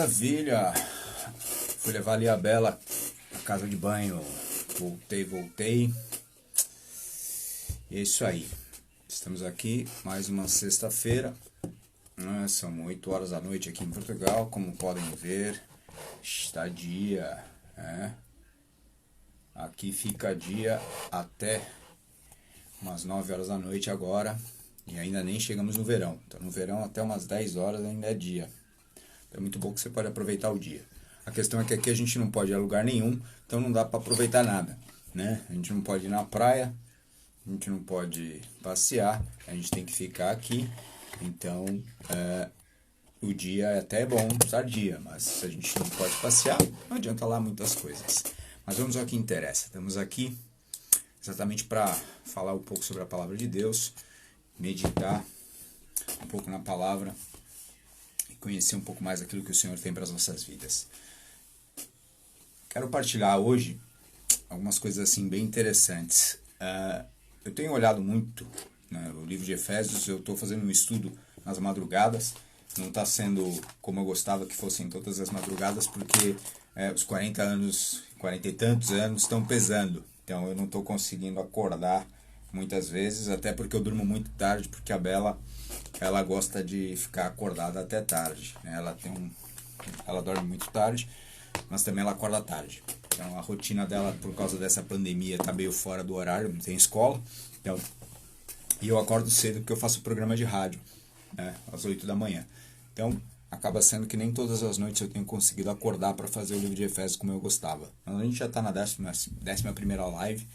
Maravilha! Fui levar ali a Bela à casa de banho. Voltei. E é isso aí. Estamos aqui, mais uma sexta-feira. São 8 horas da noite aqui em Portugal. Como podem ver, está dia. Aqui fica dia até umas 9 horas da noite agora. E ainda nem chegamos no verão. Então no verão até umas 10 horas ainda é dia. É muito bom que você pode aproveitar o dia. A questão é que aqui a gente não pode ir a lugar nenhum, então não dá para aproveitar nada, né? A gente não pode ir na praia, a gente não pode passear, a gente tem que ficar aqui. Então, o dia é até bom estar dia, mas se a gente não pode passear, não adianta lá muitas coisas. Mas vamos ao que interessa. Estamos aqui exatamente para falar um pouco sobre a palavra de Deus, meditar um pouco na palavra, conhecer um pouco mais aquilo que o Senhor tem para as nossas vidas. Quero partilhar hoje algumas coisas assim bem interessantes. Eu tenho olhado muito, né, o livro de Efésios. Eu estou fazendo um estudo nas madrugadas. Não está sendo como eu gostava que fossem todas as madrugadas, porque os 40 e tantos anos estão pesando. Então eu não estou conseguindo acordar muitas vezes, até porque eu durmo muito tarde, porque a Bela ela gosta de ficar acordada até tarde, né? Ela dorme muito tarde, mas também ela acorda tarde. Então a rotina dela, por causa dessa pandemia, está meio fora do horário, não tem escola. Então, e eu acordo cedo porque eu faço programa de rádio, né, às 8 da manhã. Então acaba sendo que nem todas as noites eu tenho conseguido acordar para fazer o livro de Efésios como eu gostava. Mas a gente já está na 11ª live,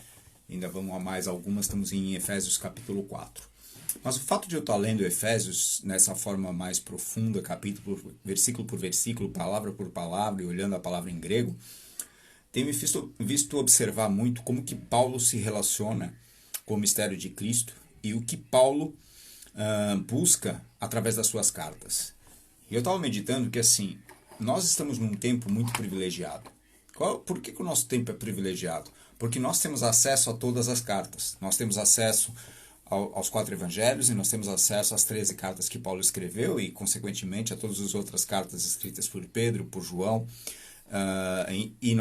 ainda vamos a mais algumas, estamos em Efésios capítulo 4. Mas o fato de eu estar lendo Efésios nessa forma mais profunda, capítulo por versículo, palavra por palavra, e olhando a palavra em grego, tenho visto observar muito como que Paulo se relaciona com o mistério de Cristo e o que Paulo busca através das suas cartas. E eu estava meditando que assim, nós estamos num tempo muito privilegiado. Por que o nosso tempo é privilegiado? Porque nós temos acesso a todas as cartas. Nós temos acesso aos 4 evangelhos, e nós temos acesso às 13 cartas que Paulo escreveu e, consequentemente, a todas as outras cartas escritas por Pedro, por João, e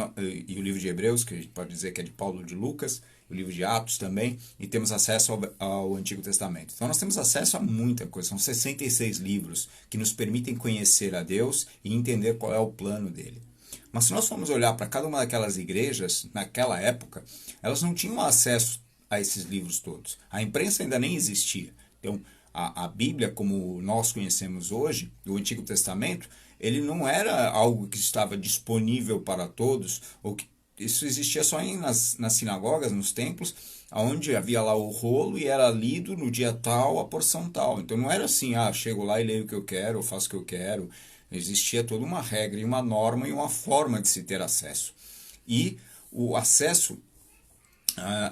o livro de Hebreus, que a gente pode dizer que é de Paulo e de Lucas, o livro de Atos também, e temos acesso ao Antigo Testamento. Então nós temos acesso a muita coisa, são 66 livros que nos permitem conhecer a Deus e entender qual é o plano dele. Mas se nós formos olhar para cada uma daquelas igrejas, naquela época, elas não tinham acesso a esses livros todos. A imprensa ainda nem existia. Então, a Bíblia, como nós conhecemos hoje, o Antigo Testamento, ele não era algo que estava disponível para todos, ou que isso existia só nas sinagogas, nos templos, onde havia lá o rolo e era lido no dia tal, a porção tal. Então não era assim, chego lá e leio o que eu quero, ou faço o que eu quero. Existia toda uma regra e uma norma e uma forma de se ter acesso. E o acesso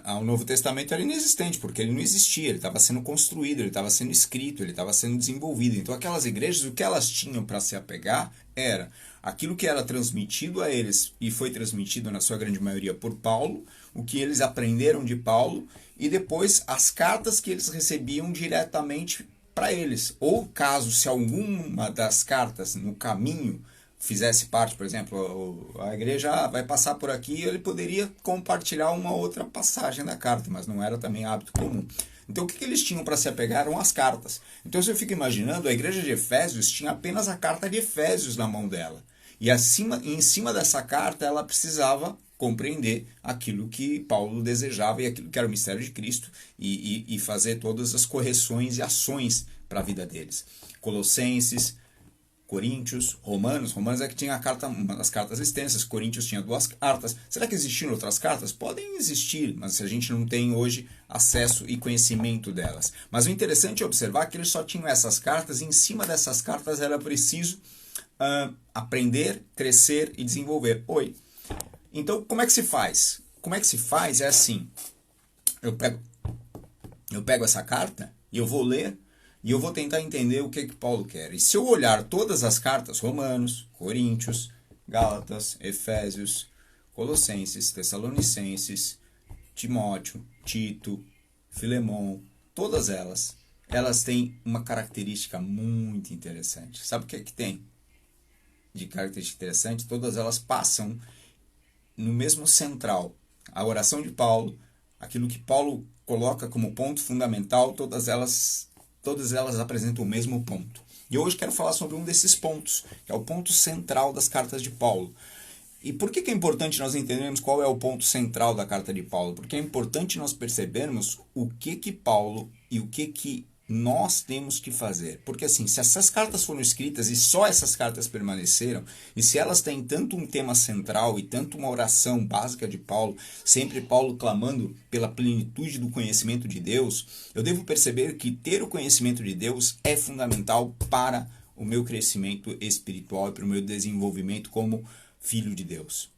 ao Novo Testamento era inexistente, porque ele não existia, ele estava sendo construído, ele estava sendo escrito, ele estava sendo desenvolvido. Então aquelas igrejas, o que elas tinham para se apegar era aquilo que era transmitido a eles, e foi transmitido na sua grande maioria por Paulo, o que eles aprenderam de Paulo, e depois as cartas que eles recebiam diretamente para eles. Ou caso, se alguma das cartas no caminho fizesse parte, por exemplo, a igreja vai passar por aqui, ele poderia compartilhar uma outra passagem da carta, mas não era também hábito comum. Então o que eles tinham para se apegar eram as cartas. Então se eu fico imaginando, a igreja de Efésios tinha apenas a carta de Efésios na mão dela. E em cima dessa carta ela precisava compreender aquilo que Paulo desejava e aquilo que era o mistério de Cristo e fazer todas as correções e ações para a vida deles. Colossenses, Coríntios, Romanos é que tinha uma das cartas extensas, Coríntios tinha 2 cartas. Será que existiram outras cartas? Podem existir, mas a gente não tem hoje acesso e conhecimento delas. Mas o interessante é observar que eles só tinham essas cartas, e em cima dessas cartas era preciso aprender, crescer e desenvolver. Então, como é que se faz? Como é que se faz? É assim, eu pego essa carta e eu vou ler, e eu vou tentar entender o que Paulo quer. E se eu olhar todas as cartas, Romanos, Coríntios, Gálatas, Efésios, Colossenses, Tessalonicenses, Timóteo, Tito, Filemão, todas elas têm uma característica muito interessante. Sabe o que é que tem? de característica interessante, todas elas passam no mesmo central. A oração de Paulo, aquilo que Paulo coloca como ponto fundamental, todas elas apresentam o mesmo ponto. E hoje quero falar sobre um desses pontos, que é o ponto central das cartas de Paulo. E por que é importante nós entendermos qual é o ponto central da carta de Paulo? Porque é importante nós percebermos o que Paulo e o que nós temos que fazer. Porque assim, se essas cartas foram escritas e só essas cartas permaneceram, e se elas têm tanto um tema central e tanto uma oração básica de Paulo, sempre Paulo clamando pela plenitude do conhecimento de Deus, eu devo perceber que ter o conhecimento de Deus é fundamental para o meu crescimento espiritual e para o meu desenvolvimento como filho de Deus.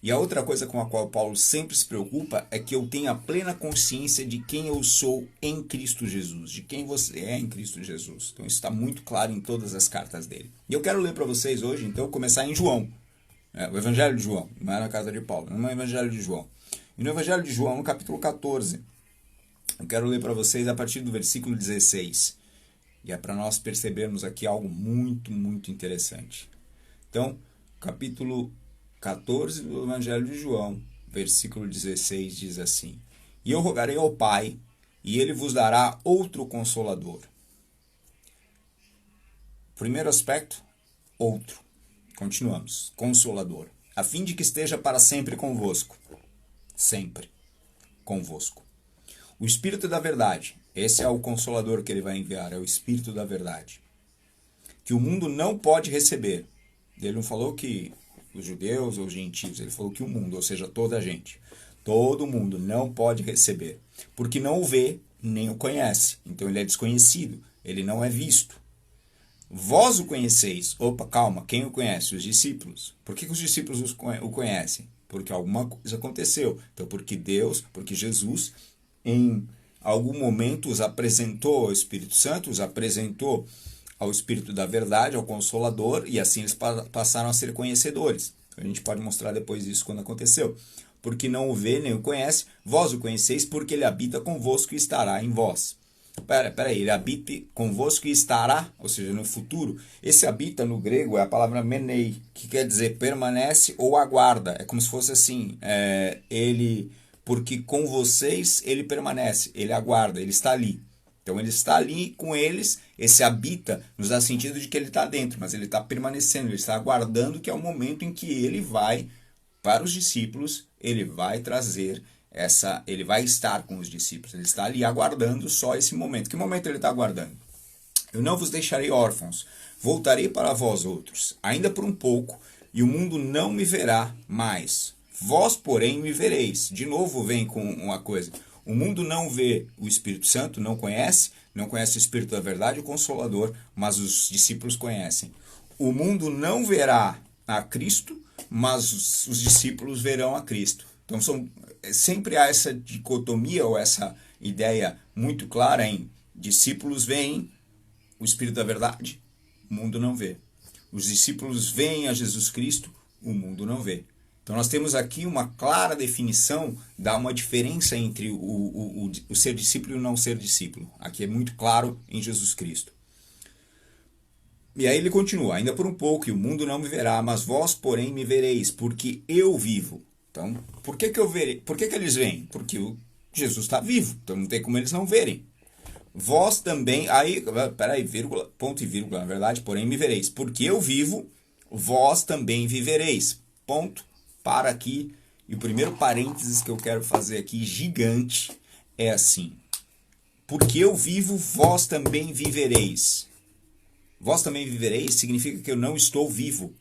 E a outra coisa com a qual Paulo sempre se preocupa é que eu tenha plena consciência de quem eu sou em Cristo Jesus, de quem você é em Cristo Jesus. Então isso está muito claro em todas as cartas dele. E eu quero ler para vocês hoje, então, começar em João, o Evangelho de João, não é na carta de Paulo, não é o Evangelho de João. E no Evangelho de João, no capítulo 14, eu quero ler para vocês a partir do versículo 16. E é para nós percebermos aqui algo muito, muito interessante. Então, capítulo 14 do Evangelho de João, versículo 16, diz assim: E eu rogarei ao Pai, e ele vos dará outro Consolador. Primeiro aspecto, outro. Continuamos. Consolador. A fim de que esteja para sempre convosco. Sempre convosco. O Espírito da Verdade. Esse é o Consolador que ele vai enviar, é o Espírito da Verdade. Que o mundo não pode receber. Ele não falou que os judeus ou os gentios, ele falou que o mundo, ou seja, toda a gente, todo mundo não pode receber, porque não o vê nem o conhece. Então ele é desconhecido, ele não é visto. Vós o conheceis. Opa, calma, quem o conhece? Os discípulos. Por que os discípulos o conhecem? Porque alguma coisa aconteceu. Então porque Jesus, em algum momento, os apresentou ao Espírito Santo, os apresentou ao Espírito da Verdade, ao Consolador, e assim eles passaram a ser conhecedores. A gente pode mostrar depois isso quando aconteceu. Porque não o vê nem o conhece, vós o conheceis, porque ele habita convosco e estará em vós. Peraí, ele habita convosco e estará, ou seja, no futuro. Esse habita no grego é a palavra menei, que quer dizer permanece ou aguarda. É como se fosse assim, porque com vocês ele permanece, ele aguarda, ele está ali. Então ele está ali com eles, esse habita nos dá sentido de que ele está dentro, mas ele está permanecendo, ele está aguardando que é o momento em que ele vai, para os discípulos, ele vai trazer ele vai estar com os discípulos, ele está ali aguardando só esse momento. Que momento ele está aguardando? Eu não vos deixarei órfãos, voltarei para vós outros, ainda por um pouco, e o mundo não me verá mais. Vós, porém, me vereis. De novo vem com uma coisa. O mundo não vê o Espírito Santo, não conhece o Espírito da Verdade, o Consolador, mas os discípulos conhecem. O mundo não verá a Cristo, mas os discípulos verão a Cristo. Então sempre há essa dicotomia ou essa ideia muito clara em discípulos veem o Espírito da Verdade, o mundo não vê. Os discípulos veem a Jesus Cristo, o mundo não vê. Então nós temos aqui uma clara definição, dá uma diferença entre o ser discípulo e o não ser discípulo. Aqui é muito claro em Jesus Cristo. E aí ele continua, ainda por um pouco, e o mundo não me verá, mas vós, porém, me vereis, porque eu vivo. Então, por que eu verei? Por que eles veem? Porque Jesus está vivo, então não tem como eles não verem. Vós também, vírgula, ponto e vírgula, na verdade, porém me vereis. Porque eu vivo, vós também vivereis. Ponto. Para aqui, e o primeiro parênteses que eu quero fazer aqui, gigante, é assim. Porque eu vivo, vós também vivereis. Vós também vivereis significa que eu não estou vivo.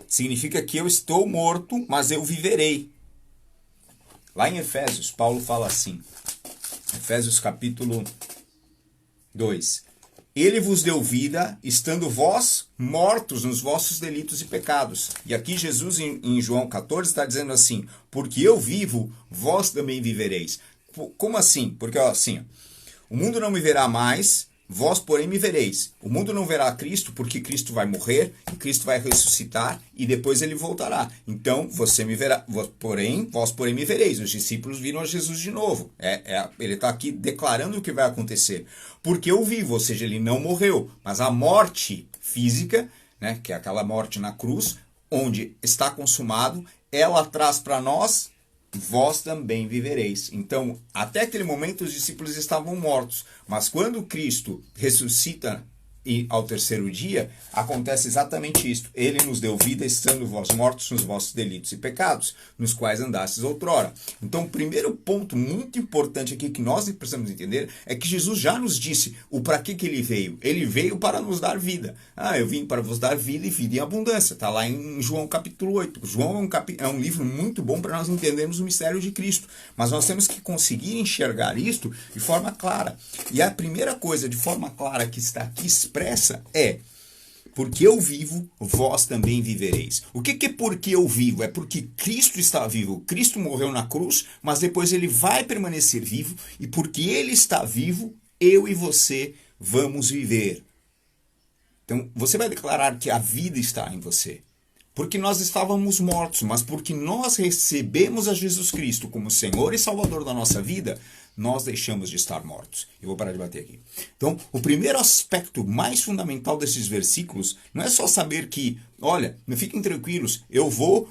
Significa que eu estou morto, mas eu viverei. Lá em Efésios, Paulo fala assim. Efésios capítulo 2. Ele vos deu vida, estando vós mortos nos vossos delitos e pecados. E aqui Jesus, em João 14, está dizendo assim, porque eu vivo, vós também vivereis. Como assim? Porque assim, o mundo não me verá mais, vós, porém, me vereis. O mundo não verá Cristo, porque Cristo vai morrer, e Cristo vai ressuscitar, e depois ele voltará. Então, você me verá, vós, porém, me vereis. Os discípulos viram a Jesus de novo. Ele está aqui declarando o que vai acontecer. Porque eu vivo, ou seja, ele não morreu, mas a morte física, né, que é aquela morte na cruz, onde está consumado, ela traz para nós, vós também vivereis. Então, até aquele momento os discípulos estavam mortos, mas quando Cristo ressuscita e ao terceiro dia, acontece exatamente isto. Ele nos deu vida, estando vós mortos nos vossos delitos e pecados, nos quais andastes outrora. Então, o primeiro ponto muito importante aqui que nós precisamos entender é que Jesus já nos disse o para que ele veio. Ele veio para nos dar vida. Eu vim para vos dar vida e vida em abundância. Está lá em João capítulo 8. João é um livro muito bom para nós entendermos o mistério de Cristo. Mas nós temos que conseguir enxergar isto de forma clara. E a primeira coisa de forma clara que está aqui expressa é: porque eu vivo, vós também vivereis. O que é porque eu vivo? É porque Cristo está vivo. Cristo morreu na cruz, mas depois ele vai permanecer vivo. E porque ele está vivo, eu e você vamos viver. Então, você vai declarar que a vida está em você. Porque nós estávamos mortos, mas porque nós recebemos a Jesus Cristo como Senhor e Salvador da nossa vida, nós deixamos de estar mortos. Eu vou parar de bater aqui. Então, o primeiro aspecto mais fundamental desses versículos não é só saber que, olha, não fiquem tranquilos,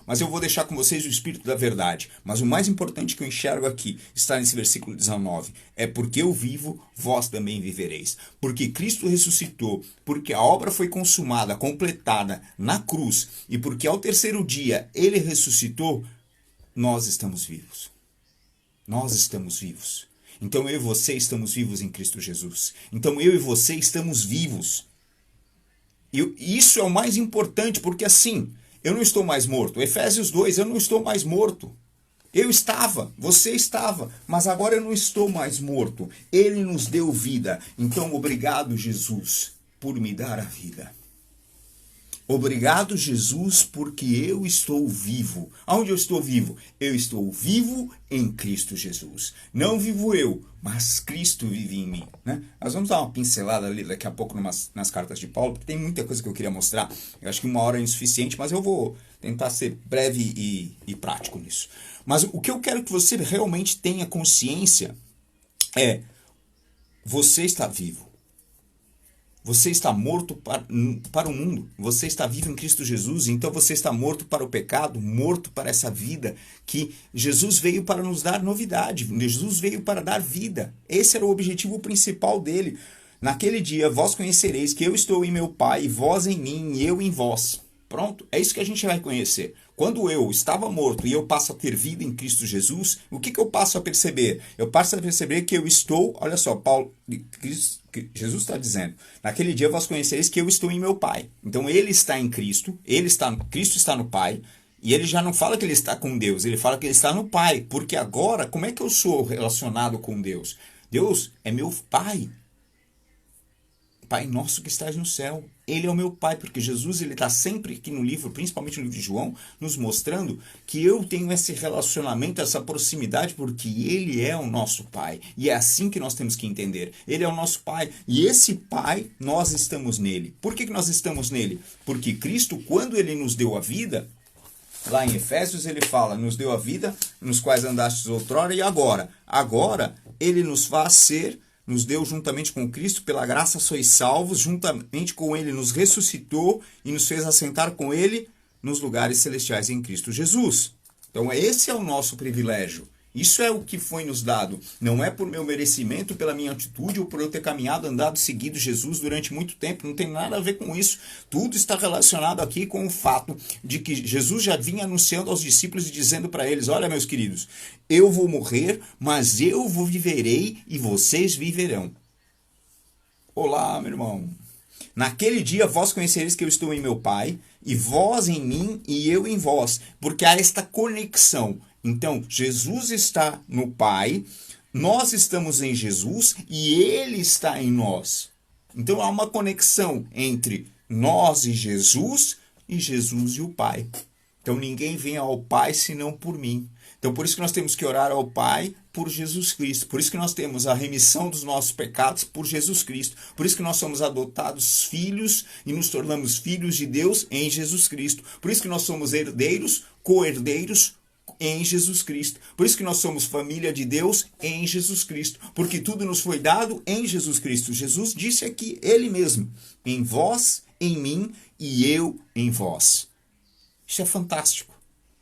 mas eu vou deixar com vocês o Espírito da verdade. Mas o mais importante que eu enxergo aqui está nesse versículo 19. É porque eu vivo, vós também vivereis. Porque Cristo ressuscitou, porque a obra foi consumada, completada na cruz, e porque ao terceiro dia ele ressuscitou, nós estamos vivos. Nós estamos vivos. Então eu e você estamos vivos em Cristo Jesus. Então eu e você estamos vivos. E isso é o mais importante, porque assim, eu não estou mais morto. Efésios 2, eu não estou mais morto. Eu estava, você estava, mas agora eu não estou mais morto. Ele nos deu vida. Então obrigado, Jesus, por me dar a vida. Obrigado, Jesus, porque eu estou vivo. Aonde eu estou vivo? Eu estou vivo em Cristo Jesus. Não vivo eu, mas Cristo vive em mim. Né? Nós vamos dar uma pincelada ali daqui a pouco nas cartas de Paulo, porque tem muita coisa que eu queria mostrar. Eu acho que 1 hora é insuficiente, mas eu vou tentar ser breve e prático nisso. Mas o que eu quero que você realmente tenha consciência é: você está vivo. Você está morto para o mundo. Você está vivo em Cristo Jesus. Então você está morto para o pecado, morto para essa vida que Jesus veio para nos dar novidade. Jesus veio para dar vida. Esse era o objetivo principal dele. Naquele dia vós conhecereis que eu estou em meu Pai, e vós em mim, e eu em vós. Pronto, é isso que a gente vai conhecer. Quando eu estava morto e eu passo a ter vida em Cristo Jesus, o que eu passo a perceber? Eu passo a perceber que eu estou, olha só, Jesus está dizendo, naquele dia vós conhecereis que eu estou em meu Pai. Então ele está em Cristo, Cristo está no Pai, e ele já não fala que ele está com Deus, ele fala que ele está no Pai, porque agora, como é que eu sou relacionado com Deus? Deus é meu Pai. Pai nosso que estás no céu. Ele é o meu Pai, porque Jesus ele está sempre aqui no livro, principalmente no livro de João, nos mostrando que eu tenho esse relacionamento, essa proximidade, porque Ele é o nosso Pai. E é assim que nós temos que entender. Ele é o nosso Pai. E esse Pai, nós estamos nele. Por que nós estamos nele? Porque Cristo, quando Ele nos deu a vida, lá em Efésios ele fala, nos deu a vida, nos quais andastes outrora e agora. Agora, Ele nos faz ser... Nos deu juntamente com Cristo, pela graça sois salvos, juntamente com Ele nos ressuscitou e nos fez assentar com Ele nos lugares celestiais em Cristo Jesus. Então esse é o nosso privilégio. Isso é o que foi nos dado. Não é por meu merecimento, pela minha atitude ou por eu ter caminhado, andado, seguido Jesus durante muito tempo. Não tem nada a ver com isso. Tudo está relacionado aqui com o fato de que Jesus já vinha anunciando aos discípulos e dizendo para eles: olha, meus queridos, eu vou morrer, mas eu viverei e vocês viverão. Olá, meu irmão. Naquele dia vós conhecereis que eu estou em meu Pai, e vós em mim e eu em vós, porque há esta conexão. Então, Jesus está no Pai, nós estamos em Jesus e Ele está em nós. Então, há uma conexão entre nós e Jesus e o Pai. Então, ninguém vem ao Pai senão por mim. Então, por isso que nós temos que orar ao Pai por Jesus Cristo. Por isso que nós temos a remissão dos nossos pecados por Jesus Cristo. Por isso que nós somos adotados filhos e nos tornamos filhos de Deus em Jesus Cristo. Por isso que nós somos herdeiros, co-herdeiros em Jesus Cristo. Por isso que nós somos família de Deus em Jesus Cristo. Porque tudo nos foi dado em Jesus Cristo. Jesus disse aqui, Ele mesmo, em vós em mim e eu em vós. Isso é fantástico,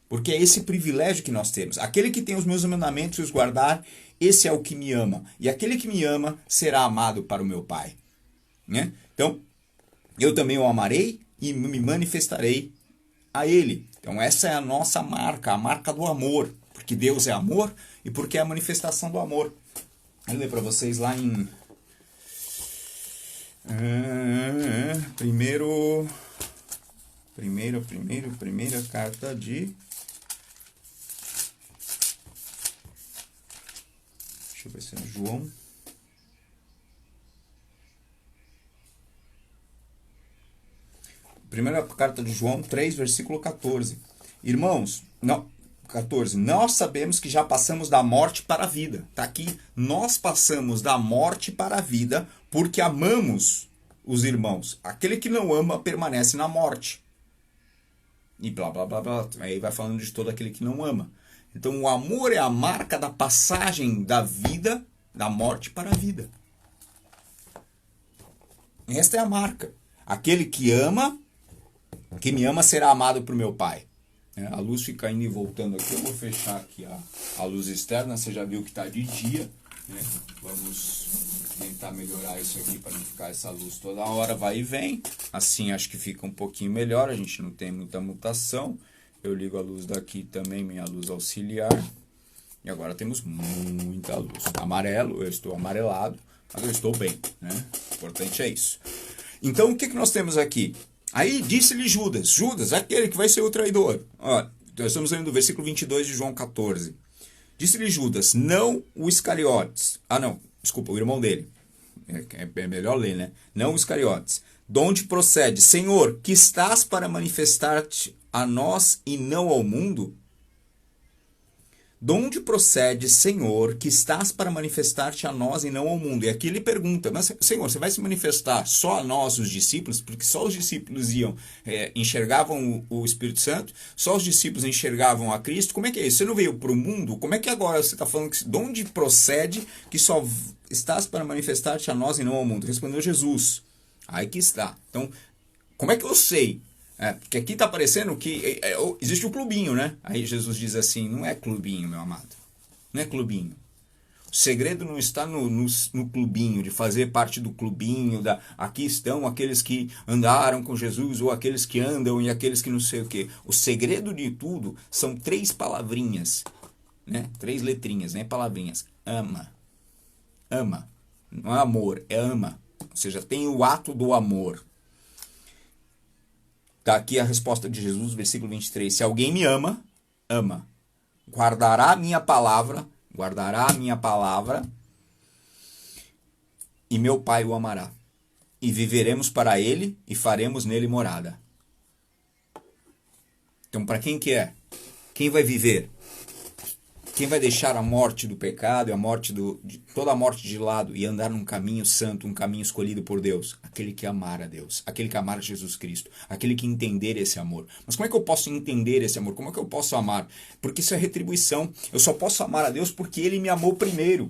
porque é esse privilégio que nós temos. Aquele que tem os meus mandamentos e os guardar, esse é o que me ama. E aquele que me ama será amado para o meu Pai. Né? Então, eu também o amarei e me manifestarei a ele. Então essa é a nossa marca, a marca do amor. Porque Deus é amor e porque é a manifestação do amor. Eu ler para vocês lá em... Primeira carta de... Deixa eu ver se é João. Primeira carta de João 3, versículo 14. Irmãos, 14. Nós sabemos que já passamos da morte para a vida. Está aqui. Nós passamos da morte para a vida porque amamos os irmãos. Aquele que não ama permanece na morte. E blá, blá, blá, blá. Aí vai falando de todo aquele que não ama. Então o amor é a marca da passagem da vida, da morte para a vida. Esta é a marca. Aquele que ama, que me ama será amado por meu Pai. A luz fica indo e voltando aqui. Eu vou fechar aqui a luz externa. Você já viu que está de dia. Né? Vamos tentar melhorar isso aqui para não ficar essa luz toda hora. Vai e vem. Assim acho que fica um pouquinho melhor. A gente não tem muita mutação. Eu ligo a luz daqui também, minha luz auxiliar. E agora temos muita luz. Amarelo, eu estou amarelado. Mas eu estou bem. Né? O importante é isso. Então o que nós temos aqui? Aí disse-lhe Judas, Judas, aquele que vai ser o traidor. Ó, nós estamos lendo do versículo 22 de João 14. Disse-lhe Judas, não o Iscariotes. Desculpa, o irmão dele. É melhor ler, né? Não o Iscariotes. De onde procede? Senhor, que estás para manifestar-te a nós e não ao mundo? De onde procede, Senhor, que estás para manifestar-te a nós e não ao mundo? E aqui ele pergunta, mas Senhor, você vai se manifestar só a nós, os discípulos? Porque só os discípulos enxergavam o Espírito Santo, só os discípulos enxergavam a Cristo. Como é que é isso? Você não veio para o mundo? Como é que agora você está falando que de onde procede que só estás para manifestar-te a nós e não ao mundo? Respondeu Jesus. Aí que está. Então, como é que eu sei? Porque aqui está parecendo que existe o clubinho, né? Aí Jesus diz assim, não é clubinho, meu amado. Não é clubinho. O segredo não está no clubinho, de fazer parte do clubinho, aqui estão aqueles que andaram com Jesus, ou aqueles que andam e aqueles que não sei o quê. O segredo de tudo são 3 palavrinhas, né? 3 letrinhas, né? Palavrinhas. Ama. Ama. Não é amor, é ama. Ou seja, tem o ato do amor. Está aqui a resposta de Jesus, versículo 23. Se alguém me ama, ama. Guardará a minha palavra, e meu Pai o amará. E viveremos para ele e faremos nele morada. Então, para quem que é? Quem vai viver? Quem vai deixar a morte do pecado e toda a morte de lado e andar num caminho santo, um caminho escolhido por Deus? Aquele que amar a Deus, aquele que amar Jesus Cristo, aquele que entender esse amor. Mas como é que eu posso entender esse amor? Como é que eu posso amar? Porque isso é retribuição. Eu só posso amar a Deus porque Ele me amou primeiro.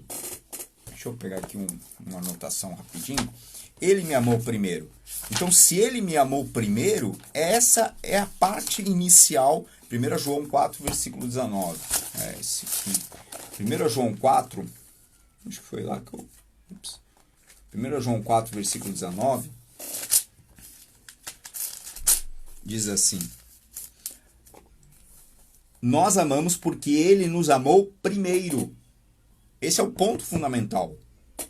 Deixa eu pegar aqui uma anotação rapidinho. Ele me amou primeiro. Então, se Ele me amou primeiro, essa é a parte inicial. 1 João 4, versículo 19. É esse aqui. 1 João 4, acho que foi lá que eu... 1 João 4, versículo 19, diz assim: nós amamos porque Ele nos amou primeiro. Esse é o ponto fundamental.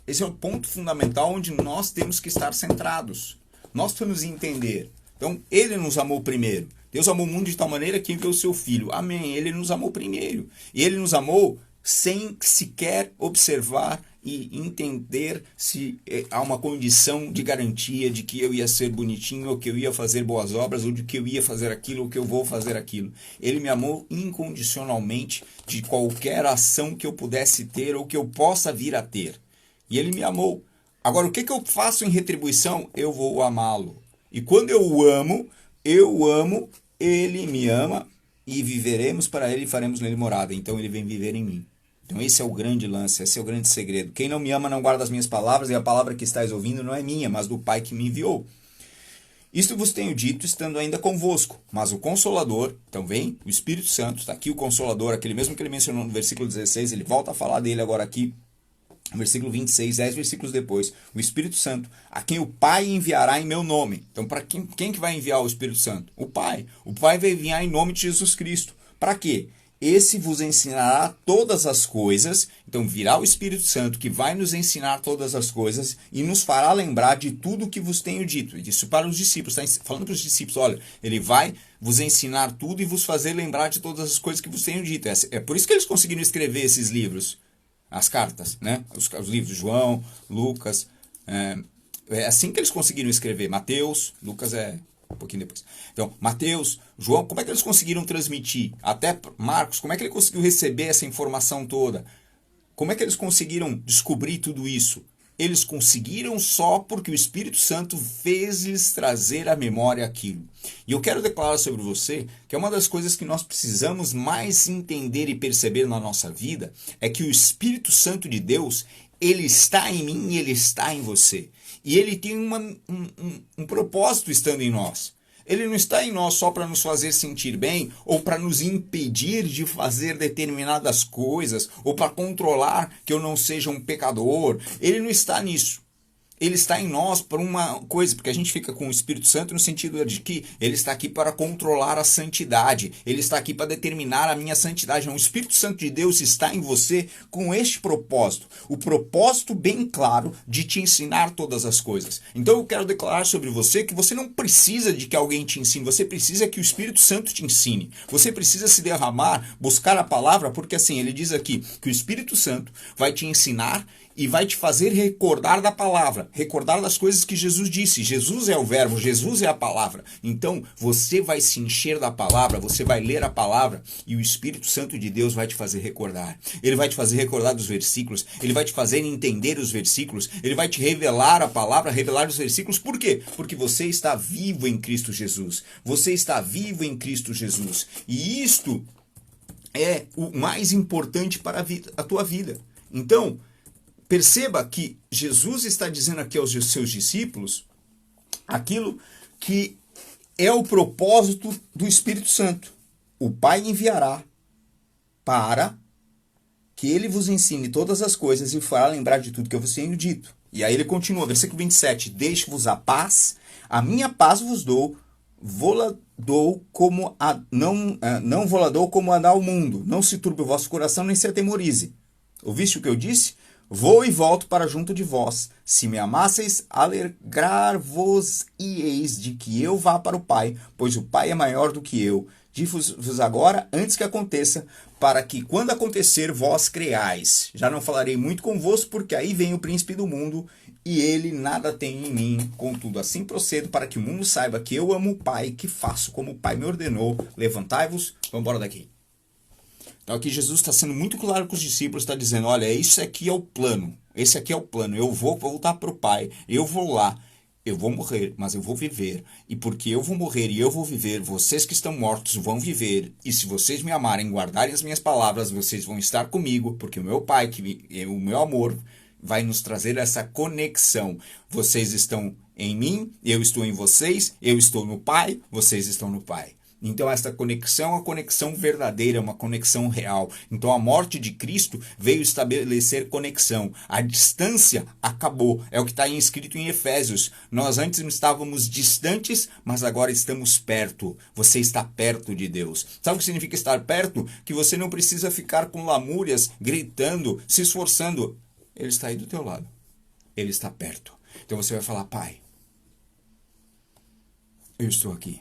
Esse é o ponto fundamental onde nós temos que estar centrados. Nós temos que entender. Então, Ele nos amou primeiro. Deus amou o mundo de tal maneira que enviou o seu Filho. Amém. Ele nos amou primeiro. E Ele nos amou sem sequer observar e entender se há uma condição de garantia de que eu ia ser bonitinho, ou que eu ia fazer boas obras, ou de que eu ia fazer aquilo, ou que eu vou fazer aquilo. Ele me amou incondicionalmente de qualquer ação que eu pudesse ter ou que eu possa vir a ter. E Ele me amou. Agora, o que eu faço em retribuição? Eu vou amá-lo. E quando eu amo, Ele me ama e viveremos para Ele e faremos nele morada. Então Ele vem viver em mim. Então esse é o grande lance, esse é o grande segredo. Quem não me ama não guarda as minhas palavras, e a palavra que estáis ouvindo não é minha, mas do Pai que me enviou. Isto vos tenho dito estando ainda convosco, mas o Consolador, então vem o Espírito Santo, está aqui o Consolador, aquele mesmo que ele mencionou no versículo 16, ele volta a falar dele agora aqui, no versículo 26, 10 versículos depois, o Espírito Santo, a quem o Pai enviará em meu nome. Então, para quem que vai enviar o Espírito Santo? O Pai. O Pai vai enviar em nome de Jesus Cristo. Para quê? Esse vos ensinará todas as coisas. Então virá o Espírito Santo que vai nos ensinar todas as coisas e nos fará lembrar de tudo o que vos tenho dito. Isso para os discípulos, está falando para os discípulos, olha, ele vai vos ensinar tudo e vos fazer lembrar de todas as coisas que vos tenho dito. É por isso que eles conseguiram escrever esses livros, as cartas, né? Os livros de João, Lucas, é assim que eles conseguiram escrever. Mateus, Lucas é um pouquinho depois. Então, Mateus, João, como é que eles conseguiram transmitir? Até Marcos, como é que ele conseguiu receber essa informação toda? Como é que eles conseguiram descobrir tudo isso? Eles conseguiram só porque o Espírito Santo fez-lhes trazer à memória aquilo. E eu quero declarar sobre você que é uma das coisas que nós precisamos mais entender e perceber na nossa vida é que o Espírito Santo de Deus, ele está em mim e ele está em você. E ele tem um propósito estando em nós. Ele não está em nós só para nos fazer sentir bem ou para nos impedir de fazer determinadas coisas ou para controlar que eu não seja um pecador. Ele não está nisso. Ele está em nós por uma coisa, porque a gente fica com o Espírito Santo no sentido de que ele está aqui para controlar a santidade, ele está aqui para determinar a minha santidade. Não, o Espírito Santo de Deus está em você com este propósito, o propósito bem claro de te ensinar todas as coisas. Então eu quero declarar sobre você que você não precisa de que alguém te ensine, você precisa que o Espírito Santo te ensine. Você precisa se derramar, buscar a palavra, porque assim, ele diz aqui que o Espírito Santo vai te ensinar e vai te fazer recordar da palavra, recordar das coisas que Jesus disse. Jesus é o verbo, Jesus é a palavra. Então, você vai se encher da palavra, você vai ler a palavra e o Espírito Santo de Deus vai te fazer recordar. Ele vai te fazer recordar dos versículos, ele vai te fazer entender os versículos, ele vai te revelar a palavra, revelar os versículos. Por quê? Porque você está vivo em Cristo Jesus. Você está vivo em Cristo Jesus. E isto é o mais importante para a tua vida. Então, perceba que Jesus está dizendo aqui aos seus discípulos aquilo que é o propósito do Espírito Santo. O Pai enviará para que ele vos ensine todas as coisas e fará lembrar de tudo que eu vos tenho dito. E aí ele continua, versículo 27, deixo-vos a paz vos dou, vô-la dou como não vô-la dou como a dá o mundo. Não se turbe o vosso coração, nem se atemorize. Ouviste o que eu disse? Vou e volto para junto de vós. Se me amasseis, alegrar-vos-ieis de que eu vá para o Pai, pois o Pai é maior do que eu. Digo-vos agora, antes que aconteça, para que, quando acontecer, vós creais. Já não falarei muito convosco, porque aí vem o príncipe do mundo, e ele nada tem em mim. Contudo, assim procedo, para que o mundo saiba que eu amo o Pai, que faço como o Pai me ordenou. Levantai-vos, vamos embora daqui. Então aqui Jesus está sendo muito claro com os discípulos, está dizendo, olha, isso aqui é o plano, esse aqui é o plano, eu vou voltar para o Pai, eu vou lá, eu vou morrer, mas eu vou viver, e porque eu vou morrer e eu vou viver, vocês que estão mortos vão viver, e se vocês me amarem, guardarem as minhas palavras, vocês vão estar comigo, porque o meu Pai, o meu amor, vai nos trazer essa conexão. Vocês estão em mim, eu estou em vocês, eu estou no Pai, vocês estão no Pai. Então essa conexão é uma conexão verdadeira, uma conexão real. Então a morte de Cristo veio estabelecer conexão. A distância acabou. É o que está escrito em Efésios. Nós antes estávamos distantes, mas agora estamos perto. Você está perto de Deus. Sabe o que significa estar perto? Que você não precisa ficar com lamúrias, gritando, se esforçando. Ele está aí do teu lado. Ele está perto. Então você vai falar, Pai, eu estou aqui.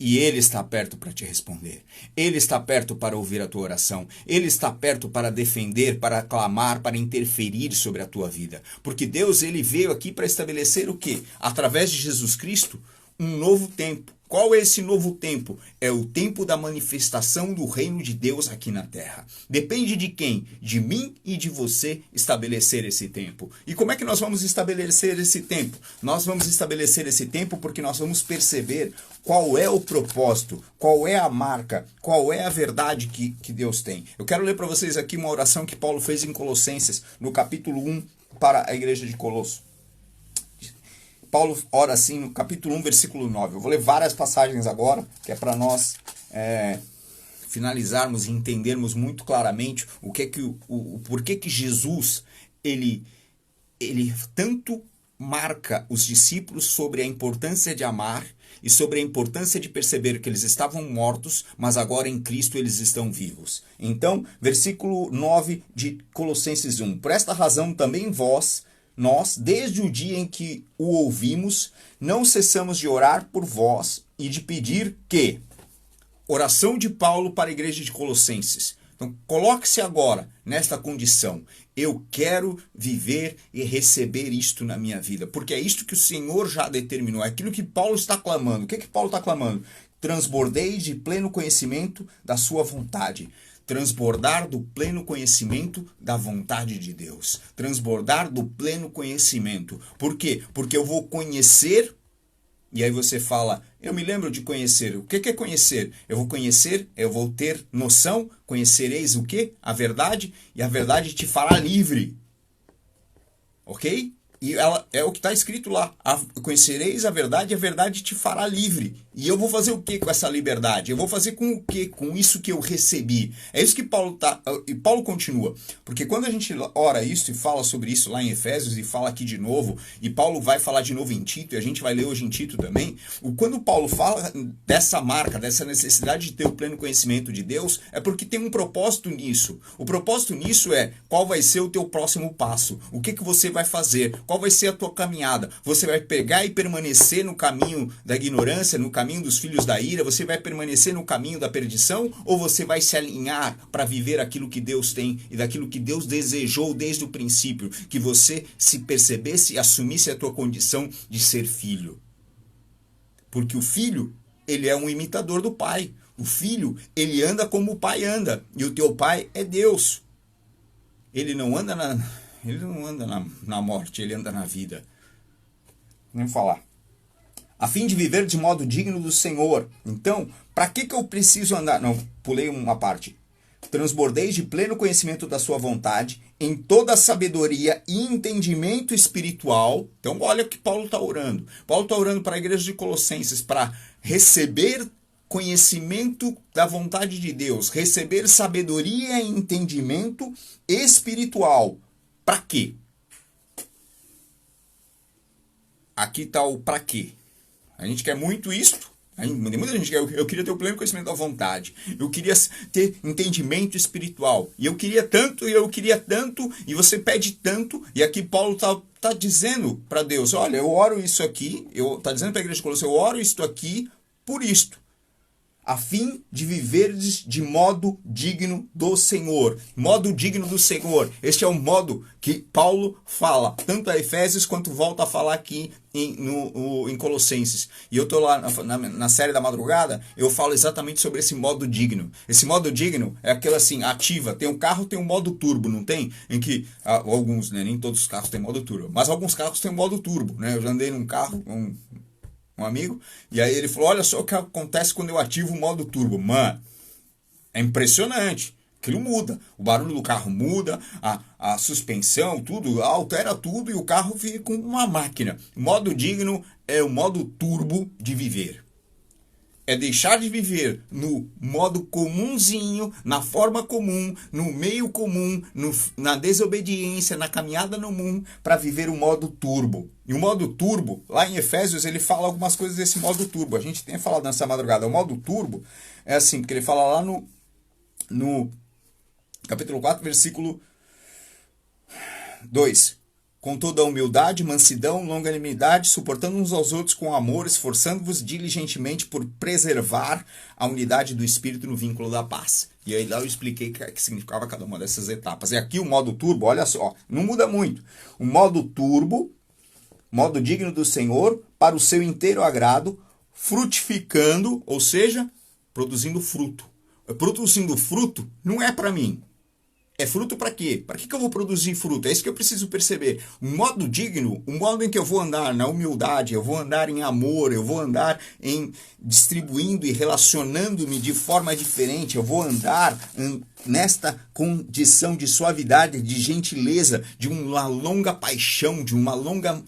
E Ele está perto para te responder. Ele está perto para ouvir a tua oração. Ele está perto para defender, para clamar, para interferir sobre a tua vida. Porque Deus, Ele veio aqui para estabelecer o quê? Através de Jesus Cristo, um novo tempo. Qual é esse novo tempo? É o tempo da manifestação do reino de Deus aqui na terra. Depende de quem? De mim e de você estabelecer esse tempo. E como é que nós vamos estabelecer esse tempo? Nós vamos estabelecer esse tempo porque nós vamos perceber qual é o propósito, qual é a marca, qual é a verdade que Deus tem. Eu quero ler para vocês aqui uma oração que Paulo fez em Colossenses, no capítulo 1, para a igreja de Colosso. Paulo ora assim no capítulo 1, versículo 9. Eu vou ler várias passagens agora, que é para nós finalizarmos e entendermos muito claramente o porquê que Jesus ele tanto marca os discípulos sobre a importância de amar e sobre a importância de perceber que eles estavam mortos, mas agora em Cristo eles estão vivos. Então, versículo 9 de Colossenses 1. Por esta razão também nós, desde o dia em que o ouvimos, não cessamos de orar por vós e de pedir que... Oração de Paulo para a igreja de Colossenses. Então, coloque-se agora nesta condição. Eu quero viver e receber isto na minha vida, porque é isto que o Senhor já determinou. É aquilo que Paulo está clamando. O que Paulo está clamando? Transbordei de pleno conhecimento da sua vontade. Transbordar do pleno conhecimento da vontade de Deus. Transbordar do pleno conhecimento. Por quê? Porque eu vou conhecer. E aí você fala, eu me lembro de conhecer. O que é conhecer? Eu vou conhecer, eu vou ter noção, conhecereis o quê? A verdade, e a verdade te fará livre. Ok? E ela é o que está escrito lá. Conhecereis a verdade e a verdade te fará livre. E eu vou fazer o que com essa liberdade? Eu vou fazer com o que? Com isso que eu recebi. É isso que Paulo e Paulo continua. Porque quando a gente ora isso e fala sobre isso lá em Efésios e fala aqui de novo, e Paulo vai falar de novo em Tito, e a gente vai ler hoje em Tito também, quando Paulo fala dessa marca, dessa necessidade de ter o pleno conhecimento de Deus, é porque tem um propósito nisso. O propósito nisso é qual vai ser o teu próximo passo. O que você vai fazer? Qual vai ser a tua caminhada? Você vai pegar e permanecer no caminho da ignorância, no caminho dos filhos da ira? Você vai permanecer no caminho da perdição? Ou você vai se alinhar para viver aquilo que Deus tem e daquilo que Deus desejou desde o princípio? Que você se percebesse e assumisse a tua condição de ser filho. Porque o filho, ele é um imitador do pai. O filho, ele anda como o pai anda. E o teu pai é Deus. Ele não anda na morte, ele anda na vida. Vamos falar. A fim de viver de modo digno do Senhor. Então, para que eu preciso andar? Não, pulei uma parte. Transbordeis de pleno conhecimento da sua vontade, em toda a sabedoria e entendimento espiritual. Então, olha o que Paulo está orando. Paulo está orando para a igreja de Colossenses, para receber conhecimento da vontade de Deus, receber sabedoria e entendimento espiritual. Para quê? Aqui está o para quê. A gente quer muito isto. Muita gente quer. Eu queria ter o pleno conhecimento da vontade. Eu queria ter entendimento espiritual. E eu queria tanto, e você pede tanto. E aqui Paulo está dizendo para Deus, olha, eu oro isso aqui. Está dizendo para a igreja de Colossenses, eu oro isto aqui por isto. A fim de viverdes de modo digno do Senhor. Modo digno do Senhor. Este é o modo que Paulo fala, tanto a Efésios quanto volta a falar aqui em Colossenses. E eu estou lá na série da madrugada, eu falo exatamente sobre esse modo digno. Esse modo digno é aquele assim, ativa. Tem um carro, tem um modo turbo, não tem? Em que, alguns, né, nem todos os carros têm modo turbo, mas alguns carros têm modo turbo. Né? Eu já andei num carro, um amigo, e aí ele falou, olha só o que acontece quando eu ativo o modo turbo. Mano, é impressionante. Aquilo muda. O barulho do carro muda, a suspensão, tudo, altera tudo e o carro fica com uma máquina. O modo digno é o modo turbo de viver. É deixar de viver no modo comumzinho, na forma comum, no meio comum, na desobediência, na caminhada no mundo, para viver o modo turbo. E o modo turbo, lá em Efésios, ele fala algumas coisas desse modo turbo. A gente tem falado nessa madrugada. O modo turbo é assim, porque ele fala lá no capítulo 4, versículo 2. Com toda a humildade, mansidão, longanimidade, suportando uns aos outros com amor, esforçando-vos diligentemente por preservar a unidade do Espírito no vínculo da paz. E aí lá eu expliquei o que significava cada uma dessas etapas. E aqui o modo turbo, olha só, não muda muito. O modo turbo, modo digno do Senhor, para o seu inteiro agrado, frutificando, ou seja, produzindo fruto. Produzindo fruto não é para mim. É fruto para quê? Para que eu vou produzir fruto? É isso que eu preciso perceber. Um modo digno, um modo em que eu vou andar na humildade, eu vou andar em amor, eu vou andar em distribuindo e relacionando-me de forma diferente, eu vou andar nesta condição de suavidade, de gentileza, de uma longa paixão, de uma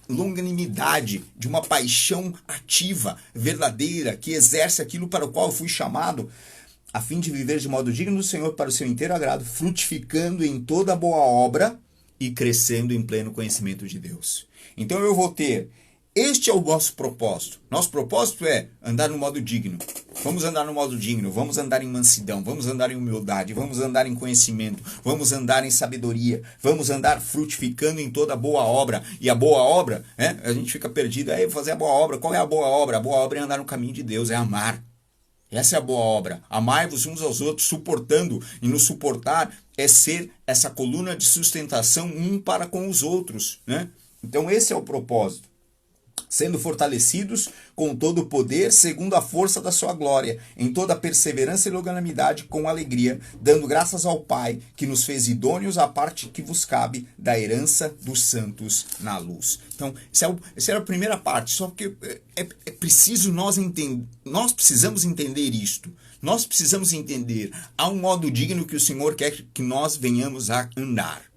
longanimidade, de uma paixão ativa, verdadeira, que exerce aquilo para o qual eu fui chamado, a fim de viver de modo digno do Senhor para o seu inteiro agrado, frutificando em toda boa obra e crescendo em pleno conhecimento de Deus. Então eu vou ter, este é o nosso propósito. Nosso propósito é andar no modo digno. Vamos andar no modo digno, vamos andar em mansidão, vamos andar em humildade, vamos andar em conhecimento, vamos andar em sabedoria, vamos andar frutificando em toda boa obra. E a boa obra, a gente fica perdido, aí fazer a boa obra. Qual é a boa obra? A boa obra é andar no caminho de Deus, é amar. Essa é a boa obra. Amai-vos uns aos outros, suportando. E no suportar é ser essa coluna de sustentação um para com os outros, né? Então esse é o propósito. Sendo fortalecidos com todo o poder, segundo a força da sua glória, em toda perseverança e longanimidade, com alegria, dando graças ao Pai, que nos fez idôneos à parte que vos cabe da herança dos santos na luz. Então, essa era a primeira parte, só que é preciso nós precisamos entender isto. Nós precisamos entender, há um modo digno que o Senhor quer que nós venhamos a andar.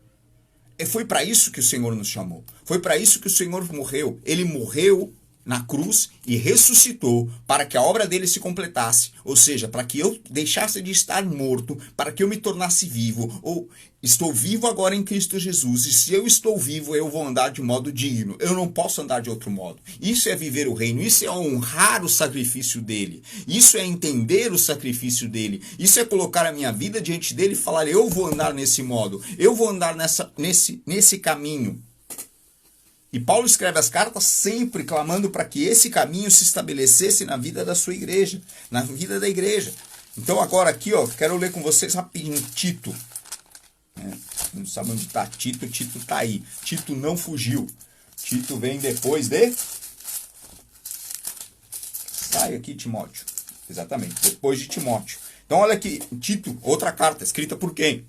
Foi para isso que o Senhor nos chamou. Foi para isso que o Senhor morreu. Ele morreu na cruz e ressuscitou para que a obra dele se completasse. Ou seja, para que eu deixasse de estar morto, para que eu me tornasse vivo. Ou estou vivo agora em Cristo Jesus. E se eu estou vivo, eu vou andar de modo digno. Eu não posso andar de outro modo. Isso é viver o reino. Isso é honrar o sacrifício dele. Isso é entender o sacrifício dele. Isso é colocar a minha vida diante dele e falar, eu vou andar nesse modo. Eu vou andar nesse caminho. E Paulo escreve as cartas sempre clamando para que esse caminho se estabelecesse na vida da sua igreja, na vida da igreja. Então agora aqui, quero ler com vocês rapidinho Tito. Não sabe onde está Tito, Tito está aí. Tito não fugiu. Tito vem depois de... Sai aqui, Timóteo. Exatamente, depois de Timóteo. Então olha aqui, Tito, outra carta, escrita por quem?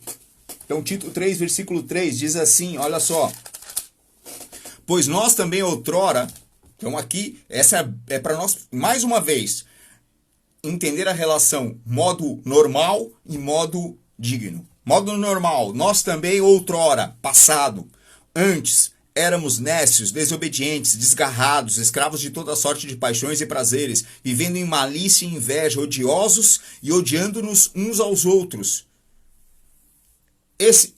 Então Tito 3, versículo 3, diz assim, olha só. Pois nós também outrora, então aqui, essa é para nós, mais uma vez, entender a relação modo normal e modo digno. Modo normal, nós também outrora, passado, antes, éramos nécios, desobedientes, desgarrados, escravos de toda sorte de paixões e prazeres, vivendo em malícia e inveja, odiosos e odiando-nos uns aos outros. Esse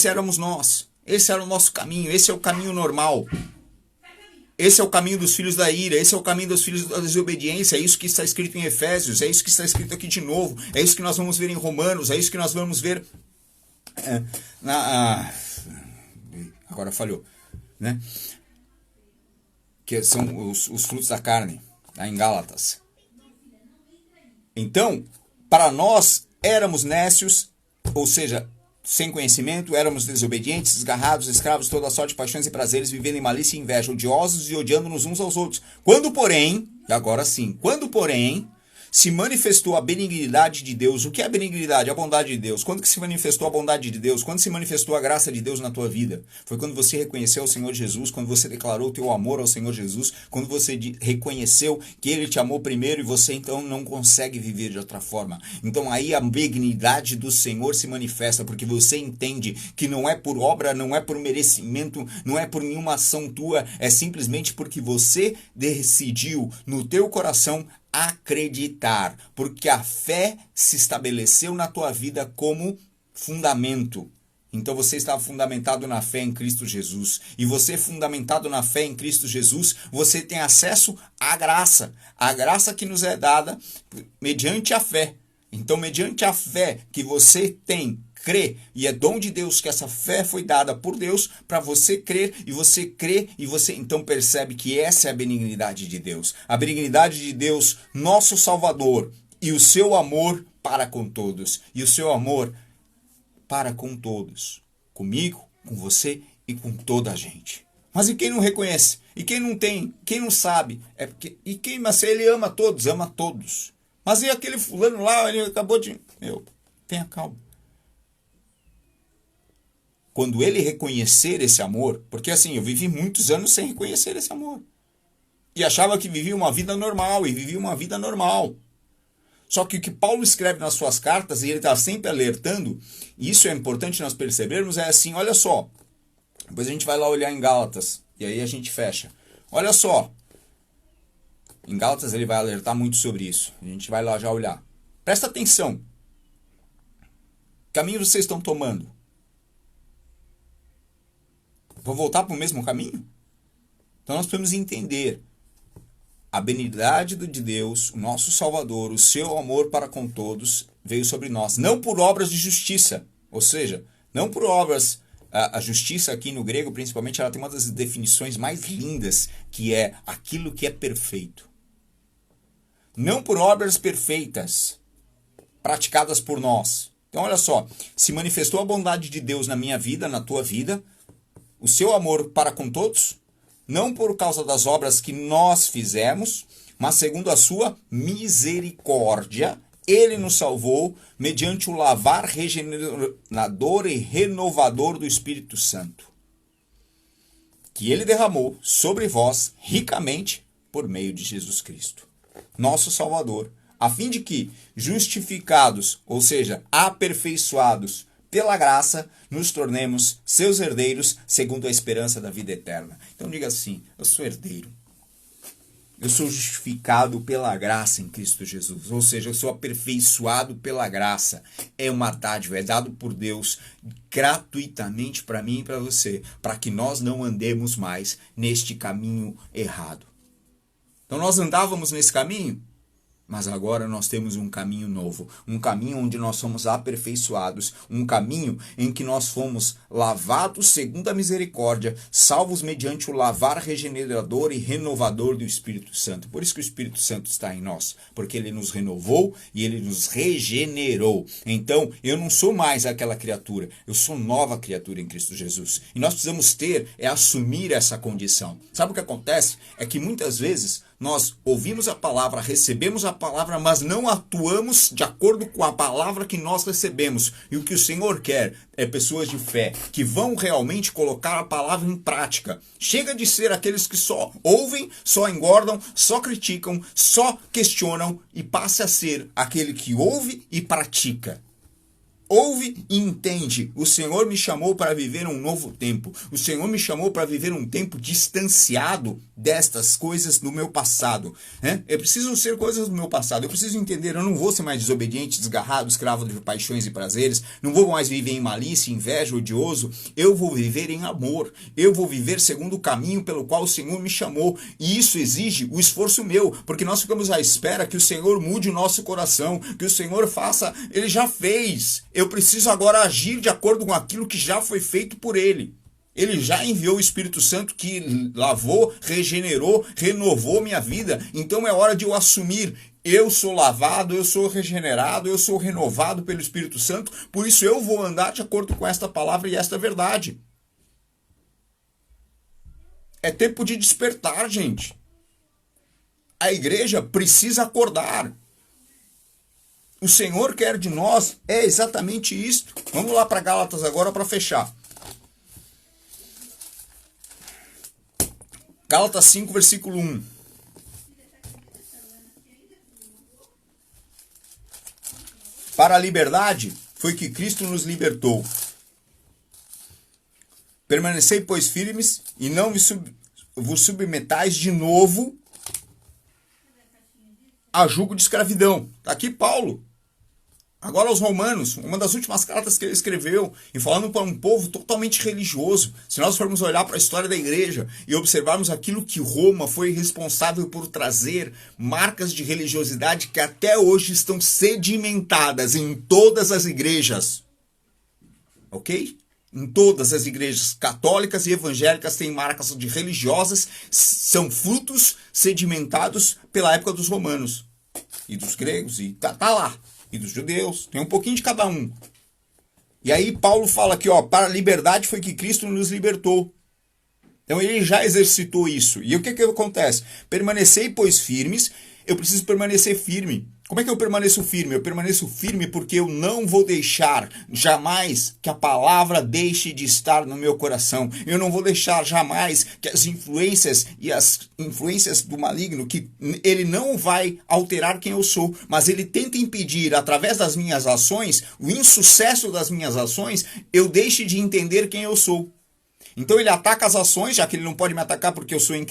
éramos nós. Esse era o nosso caminho, esse é o caminho normal. Esse é o caminho dos filhos da ira, esse é o caminho dos filhos da desobediência, é isso que está escrito em Efésios, é isso que está escrito aqui de novo, é isso que nós vamos ver em Romanos, é isso que nós vamos ver... agora falhou, né? Que são os frutos da carne, lá em Gálatas. Então, para nós, éramos nécios, ou seja... sem conhecimento, éramos desobedientes, desgarrados, escravos de toda sorte de paixões e prazeres, vivendo em malícia e inveja, odiosos e odiando-nos uns aos outros. Quando, porém, agora sim, se manifestou a benignidade de Deus. O que é a benignidade? A bondade de Deus. Quando que se manifestou a bondade de Deus? Quando se manifestou a graça de Deus na tua vida? Foi quando você reconheceu o Senhor Jesus, quando você declarou o teu amor ao Senhor Jesus, quando você reconheceu que Ele te amou primeiro e você então não consegue viver de outra forma. Então aí a benignidade do Senhor se manifesta, porque você entende que não é por obra, não é por merecimento, não é por nenhuma ação tua, é simplesmente porque você decidiu no teu coração acreditar, porque a fé se estabeleceu na tua vida como fundamento. Então você estava fundamentado na fé em Cristo Jesus. E você fundamentado na fé em Cristo Jesus, você tem acesso à graça. A graça que nos é dada mediante a fé. Então, mediante a fé que você tem, crê, e é dom de Deus que essa fé foi dada por Deus para você crer, e você crê, e você então percebe que essa é a benignidade de Deus. A benignidade de Deus, nosso Salvador, e o seu amor para com todos. E o seu amor para com todos. Comigo, com você e com toda a gente. Mas e quem não reconhece? E quem não tem? Quem não sabe? Mas ele ama todos, ama todos. Mas e aquele fulano lá, ele acabou de... tenha calma. quando ele reconhecer esse amor, porque assim, eu vivi muitos anos sem reconhecer esse amor. E achava que vivia uma vida normal, e vivia uma vida normal. Só que o que Paulo escreve nas suas cartas, e ele está sempre alertando, e isso é importante nós percebermos, é assim, olha só. Depois a gente vai lá olhar em Gálatas, e aí a gente fecha. Olha só. Em Gálatas ele vai alertar muito sobre isso. A gente vai lá já olhar. Presta atenção. Que caminho vocês estão tomando? Vou voltar para o mesmo caminho? Então nós precisamos entender a benignidade de Deus, o nosso Salvador, o seu amor para com todos, veio sobre nós. Não por obras de justiça. Ou seja, não por obras... A justiça aqui no grego, principalmente, ela tem uma das definições mais lindas, que é aquilo que é perfeito. Não por obras perfeitas, praticadas por nós. Então, olha só, se manifestou a bondade de Deus na minha vida, na tua vida, o seu amor para com todos, não por causa das obras que nós fizemos, mas segundo a sua misericórdia, ele nos salvou mediante o lavar regenerador e renovador do Espírito Santo, que ele derramou sobre vós ricamente por meio de Jesus Cristo, nosso Salvador, a fim de que, justificados, ou seja, aperfeiçoados pela graça, nos tornemos seus herdeiros segundo a esperança da vida eterna. Então diga assim, eu sou herdeiro. Eu sou justificado pela graça em Cristo Jesus. Ou seja, eu sou aperfeiçoado pela graça. É uma dádiva, é dado por Deus gratuitamente para mim e para você, para que nós não andemos mais neste caminho errado. Então nós andávamos nesse caminho, mas agora nós temos um caminho novo, um caminho onde nós somos aperfeiçoados, um caminho em que nós fomos lavados segundo a misericórdia, salvos mediante o lavar regenerador e renovador do Espírito Santo. Por isso que o Espírito Santo está em nós, porque ele nos renovou e ele nos regenerou. Então, eu não sou mais aquela criatura, eu sou nova criatura em Cristo Jesus. E nós precisamos assumir essa condição. Sabe o que acontece? É que muitas vezes nós ouvimos a palavra, recebemos a palavra, mas não atuamos de acordo com a palavra que nós recebemos. E o que o Senhor quer é pessoas de fé, que vão realmente colocar a palavra em prática. Chega de ser aqueles que só ouvem, só engordam, só criticam, só questionam, e passe a ser aquele que ouve e pratica. Ouve e entende. O Senhor me chamou para viver um novo tempo. O Senhor me chamou para viver um tempo distanciado destas coisas do meu passado. Eu preciso ser coisas do meu passado. Eu preciso entender, eu não vou ser mais desobediente, desgarrado, escravo de paixões e prazeres. Não vou mais viver em malícia, inveja, odioso. Eu vou viver em amor. Eu vou viver segundo o caminho pelo qual o Senhor me chamou. E isso exige o esforço meu, porque nós ficamos à espera que o Senhor mude o nosso coração, que o Senhor faça. Ele já fez. Eu preciso agora agir de acordo com aquilo que já foi feito por Ele. Ele já enviou o Espírito Santo que lavou, regenerou, renovou minha vida. Então é hora de eu assumir. Eu sou lavado, eu sou regenerado, eu sou renovado pelo Espírito Santo. Por isso eu vou andar de acordo com esta palavra e esta verdade. É tempo de despertar, gente. A igreja precisa acordar. O Senhor quer de nós é exatamente isto. Vamos lá para Gálatas agora para fechar. Gálatas 5, versículo 1. Para a liberdade foi que Cristo nos libertou. Permanecei, pois, firmes e não vos submetais de novo a jugo de escravidão. Está aqui Paulo. Agora aos Romanos, uma das últimas cartas que ele escreveu, e falando para um povo totalmente religioso. Se nós formos olhar para a história da igreja e observarmos aquilo que Roma foi responsável por trazer, marcas de religiosidade que até hoje estão sedimentadas em todas as igrejas. Ok? Em todas as igrejas católicas e evangélicas tem marcas de religiosas, são frutos sedimentados pela época dos romanos. E dos gregos, e tá lá. E dos judeus, tem um pouquinho de cada um. E aí Paulo fala aqui, para a liberdade foi que Cristo nos libertou. Então ele já exercitou isso. E o que acontece? Permanecei, pois, firmes. Eu preciso permanecer firme. Como é que eu permaneço firme? Eu permaneço firme porque eu não vou deixar jamais que a palavra deixe de estar no meu coração. Eu não vou deixar jamais que as influências do maligno, que ele não vai alterar quem eu sou, mas ele tenta impedir, através das minhas ações, o insucesso das minhas ações, eu deixe de entender quem eu sou. Então ele ataca as ações, já que ele não pode me atacar porque eu estou em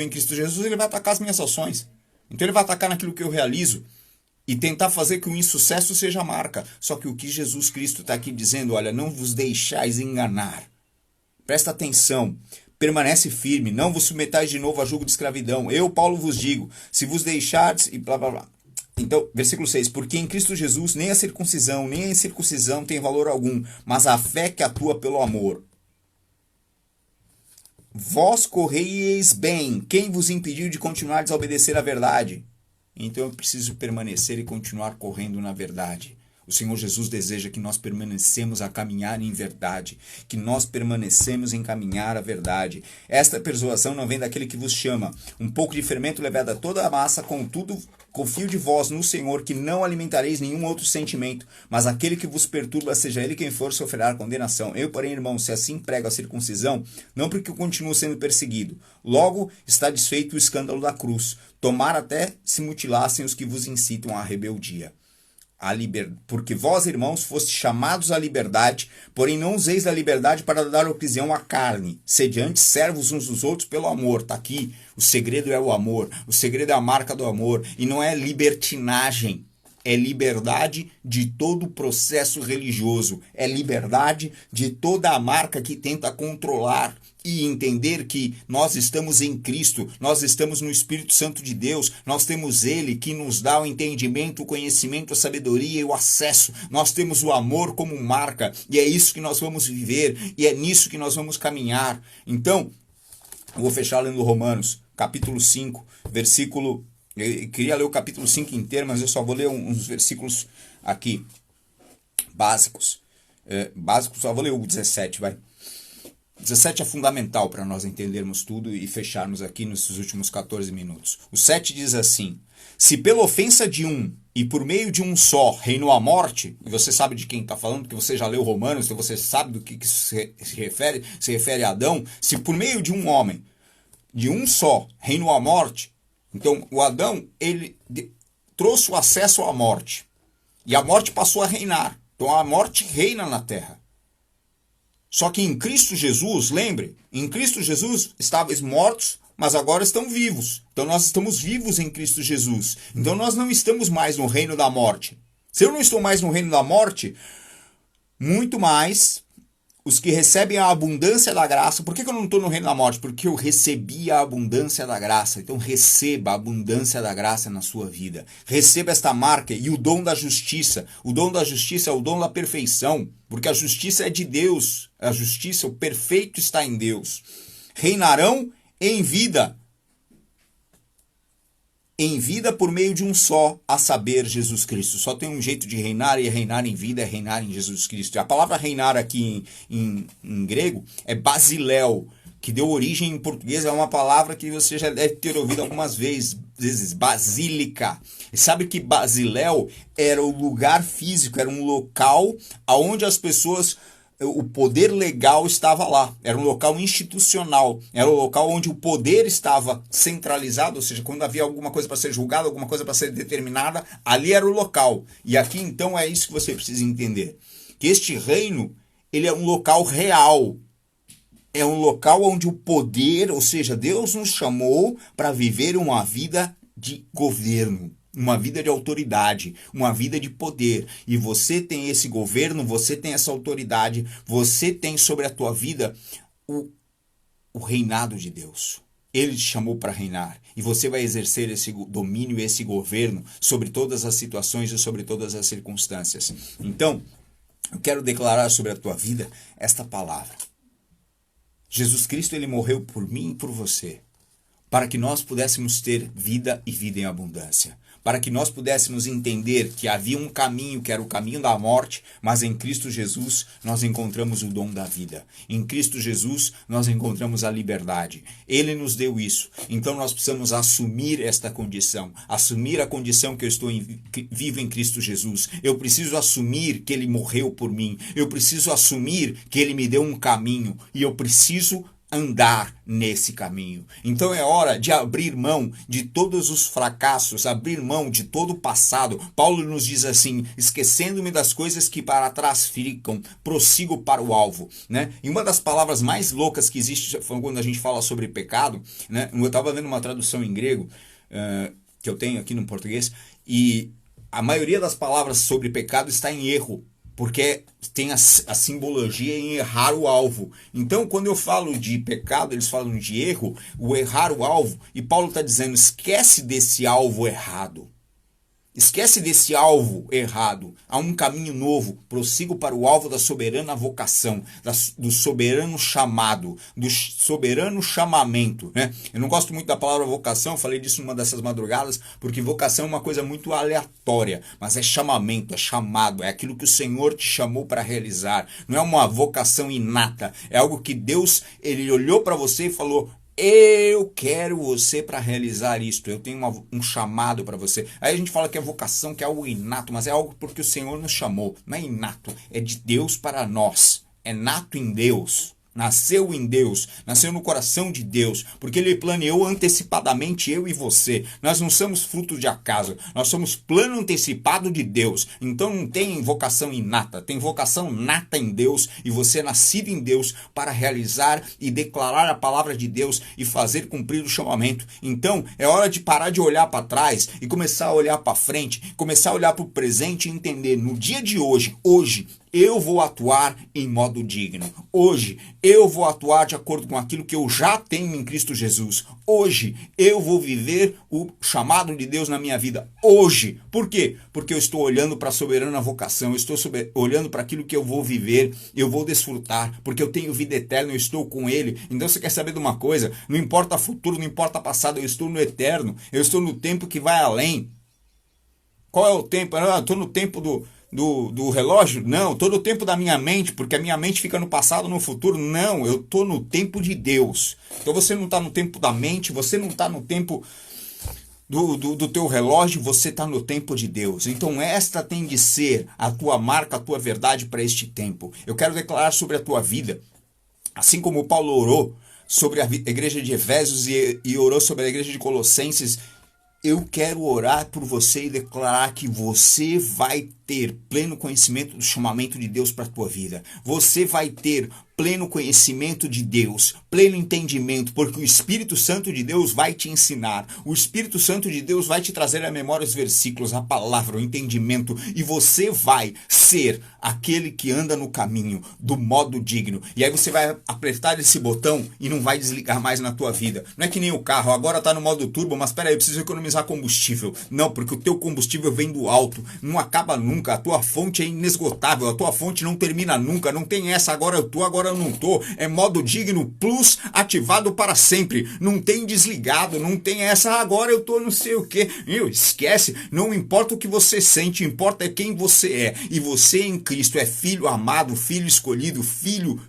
Cristo Jesus, ele vai atacar as minhas ações. Então ele vai atacar naquilo que eu realizo e tentar fazer que o insucesso seja a marca. Só que o que Jesus Cristo está aqui dizendo, olha, não vos deixais enganar. Presta atenção, permanece firme, não vos submetais de novo a jugo de escravidão. Eu, Paulo, vos digo, se vos deixardes e blá blá blá. Então, versículo 6, porque em Cristo Jesus nem a circuncisão, nem a incircuncisão tem valor algum, mas a fé que atua pelo amor. Vós correis bem, quem vos impediu de continuar a obedecer à verdade? Então eu preciso permanecer e continuar correndo na verdade. O Senhor Jesus deseja que nós permanecemos a caminhar em verdade, que nós permanecemos em caminhar a verdade. Esta persuasão não vem daquele que vos chama. Um pouco de fermento levado a toda a massa, contudo, confio de vós no Senhor, que não alimentareis nenhum outro sentimento, mas aquele que vos perturba, seja ele quem for, sofrerá condenação. Eu, porém, irmão, se assim prego a circuncisão, não porque eu continuo sendo perseguido. Logo está desfeito o escândalo da cruz. Tomara até se mutilassem os que vos incitam à rebeldia. Porque vós, irmãos, fostes chamados à liberdade, porém não useis da liberdade para dar ocasião à carne. Sede antes servos uns dos outros pelo amor. Está aqui, o segredo é o amor, o segredo é a marca do amor, e não é libertinagem. É liberdade de todo o processo religioso, é liberdade de toda a marca que tenta controlar e entender que nós estamos em Cristo, nós estamos no Espírito Santo de Deus, nós temos Ele que nos dá o entendimento, o conhecimento, a sabedoria e o acesso, nós temos o amor como marca, e é isso que nós vamos viver, e é nisso que nós vamos caminhar. Então, eu vou fechar lendo Romanos, capítulo 5, versículo... Eu queria ler o capítulo 5 inteiro, mas eu só vou ler uns versículos aqui, básicos. Só vou ler o 17, vai. 17 é fundamental para nós entendermos tudo e fecharmos aqui nesses últimos 14 minutos. O 7 diz assim: se pela ofensa de um e por meio de um só reinou a morte, e você sabe de quem está falando, porque você já leu Romanos, então você sabe do que isso se refere a Adão. Se por meio de um homem, de um só, reinou a morte, então o Adão, ele trouxe o acesso à morte, e a morte passou a reinar. Então a morte reina na terra. Só que em Cristo Jesus, lembre, em Cristo Jesus estávamos mortos, mas agora estão vivos. Então nós estamos vivos em Cristo Jesus. Então nós não estamos mais no reino da morte. Se eu não estou mais no reino da morte, muito mais os que recebem a abundância da graça. Por que eu não estou no reino da morte? Porque eu recebi a abundância da graça. Então receba a abundância da graça na sua vida. Receba esta marca e o dom da justiça. O dom da justiça é o dom da perfeição. Porque a justiça é de Deus. A justiça, o perfeito está em Deus. Reinarão em vida. Em vida por meio de um só, a saber, Jesus Cristo. Só tem um jeito de reinar, e reinar em vida é reinar em Jesus Cristo. E a palavra reinar aqui em grego é basiléu, que deu origem em português, é uma palavra que você já deve ter ouvido algumas vezes, basílica. E sabe que basiléu era o lugar físico, era um local onde as pessoas... O poder legal estava lá, era um local institucional, era um local onde o poder estava centralizado, ou seja, quando havia alguma coisa para ser julgada, alguma coisa para ser determinada, ali era o local. E aqui então é isso que você precisa entender, que este reino, ele é um local real, é um local onde o poder, ou seja, Deus nos chamou para viver uma vida de governo. Uma vida de autoridade, uma vida de poder. E você tem esse governo, você tem essa autoridade, você tem sobre a tua vida o reinado de Deus. Ele te chamou para reinar. E você vai exercer esse domínio, esse governo sobre todas as situações e sobre todas as circunstâncias. Então, eu quero declarar sobre a tua vida esta palavra. Jesus Cristo, ele morreu por mim e por você, para que nós pudéssemos ter vida e vida em abundância. para que nós pudéssemos entender que havia um caminho, que era o caminho da morte, mas em Cristo Jesus nós encontramos o dom da vida. Em Cristo Jesus nós encontramos a liberdade. Ele nos deu isso. Então nós precisamos assumir esta condição, assumir a condição que eu estou vivo em Cristo Jesus. Eu preciso assumir que Ele morreu por mim. Eu preciso assumir que Ele me deu um caminho e eu preciso andar nesse caminho. Então é hora de abrir mão de todos os fracassos, abrir mão de todo o passado. Paulo nos diz assim: esquecendo-me das coisas que para trás ficam, prossigo para o alvo, né? E uma das palavras mais loucas que existe quando a gente fala sobre pecado, né? Eu estava vendo uma tradução em grego que eu tenho aqui no português, e a maioria das palavras sobre pecado está em erro, porque tem a simbologia em errar o alvo. Então, quando eu falo de pecado, eles falam de erro, o errar o alvo, e Paulo está dizendo: esquece desse alvo errado. Esquece desse alvo errado. Há um caminho novo. Prossigo para o alvo da soberana vocação, do soberano chamado, do soberano chamamento, né? Eu não gosto muito da palavra vocação, falei disso numa dessas madrugadas, porque vocação é uma coisa muito aleatória, mas é chamamento, é chamado, é aquilo que o Senhor te chamou para realizar. Não é uma vocação inata, é algo que Deus, Ele olhou para você e falou: eu quero você para realizar isto, eu tenho um chamado para você. Aí a gente fala que é vocação, que é algo inato, mas é algo porque o Senhor nos chamou. Não é inato, é de Deus para nós, é nato em Deus. Nasceu em Deus, nasceu no coração de Deus, porque Ele planeou antecipadamente eu e você. Nós não somos fruto de acaso, nós somos plano antecipado de Deus. Então não tem vocação inata, tem vocação nata em Deus, e você é nascido em Deus para realizar e declarar a palavra de Deus e fazer cumprir o chamamento. Então é hora de parar de olhar para trás e começar a olhar para frente, começar a olhar para o presente e entender: no dia de hoje, eu vou atuar em modo digno. Hoje, eu vou atuar de acordo com aquilo que eu já tenho em Cristo Jesus. Hoje, eu vou viver o chamado de Deus na minha vida. Hoje. Por quê? Porque eu estou olhando para a soberana vocação, eu estou olhando para aquilo que eu vou viver, eu vou desfrutar, porque eu tenho vida eterna, eu estou com Ele. Então você quer saber de uma coisa? Não importa futuro, não importa passado, eu estou no eterno, eu estou no tempo que vai além. Qual é o tempo? Eu estou no tempo do relógio? Não, estou no tempo da minha mente, porque a minha mente fica no passado, no futuro. Não, eu estou no tempo de Deus. Então você não está no tempo da mente, você não está no tempo do teu relógio, você está no tempo de Deus. Então esta tem de ser a tua marca, a tua verdade para este tempo. Eu quero declarar sobre a tua vida, assim como Paulo orou sobre a igreja de Efésios e orou sobre a igreja de Colossenses. Eu quero orar por você e declarar que você vai ter pleno conhecimento do chamamento de Deus para a tua vida. Você vai ter pleno conhecimento de Deus, pleno entendimento, porque o Espírito Santo de Deus vai te ensinar. O Espírito Santo de Deus vai te trazer à memória os versículos, a palavra, o entendimento, e você vai ser aquele que anda no caminho do modo digno. E aí você vai apertar esse botão e não vai desligar mais na tua vida. Não é que nem o carro, agora está no modo turbo, mas espera aí, eu preciso economizar combustível. Não, porque o teu combustível vem do alto, não acaba nunca, a tua fonte é inesgotável, a tua fonte não termina nunca, não tem essa, agora eu tô, agora eu não tô. É modo digno plus ativado para sempre. Não tem desligado, não tem essa, agora eu tô não sei o que. Esquece, não importa o que você sente, importa é quem você é. E você em Cristo é filho amado, filho escolhido, filho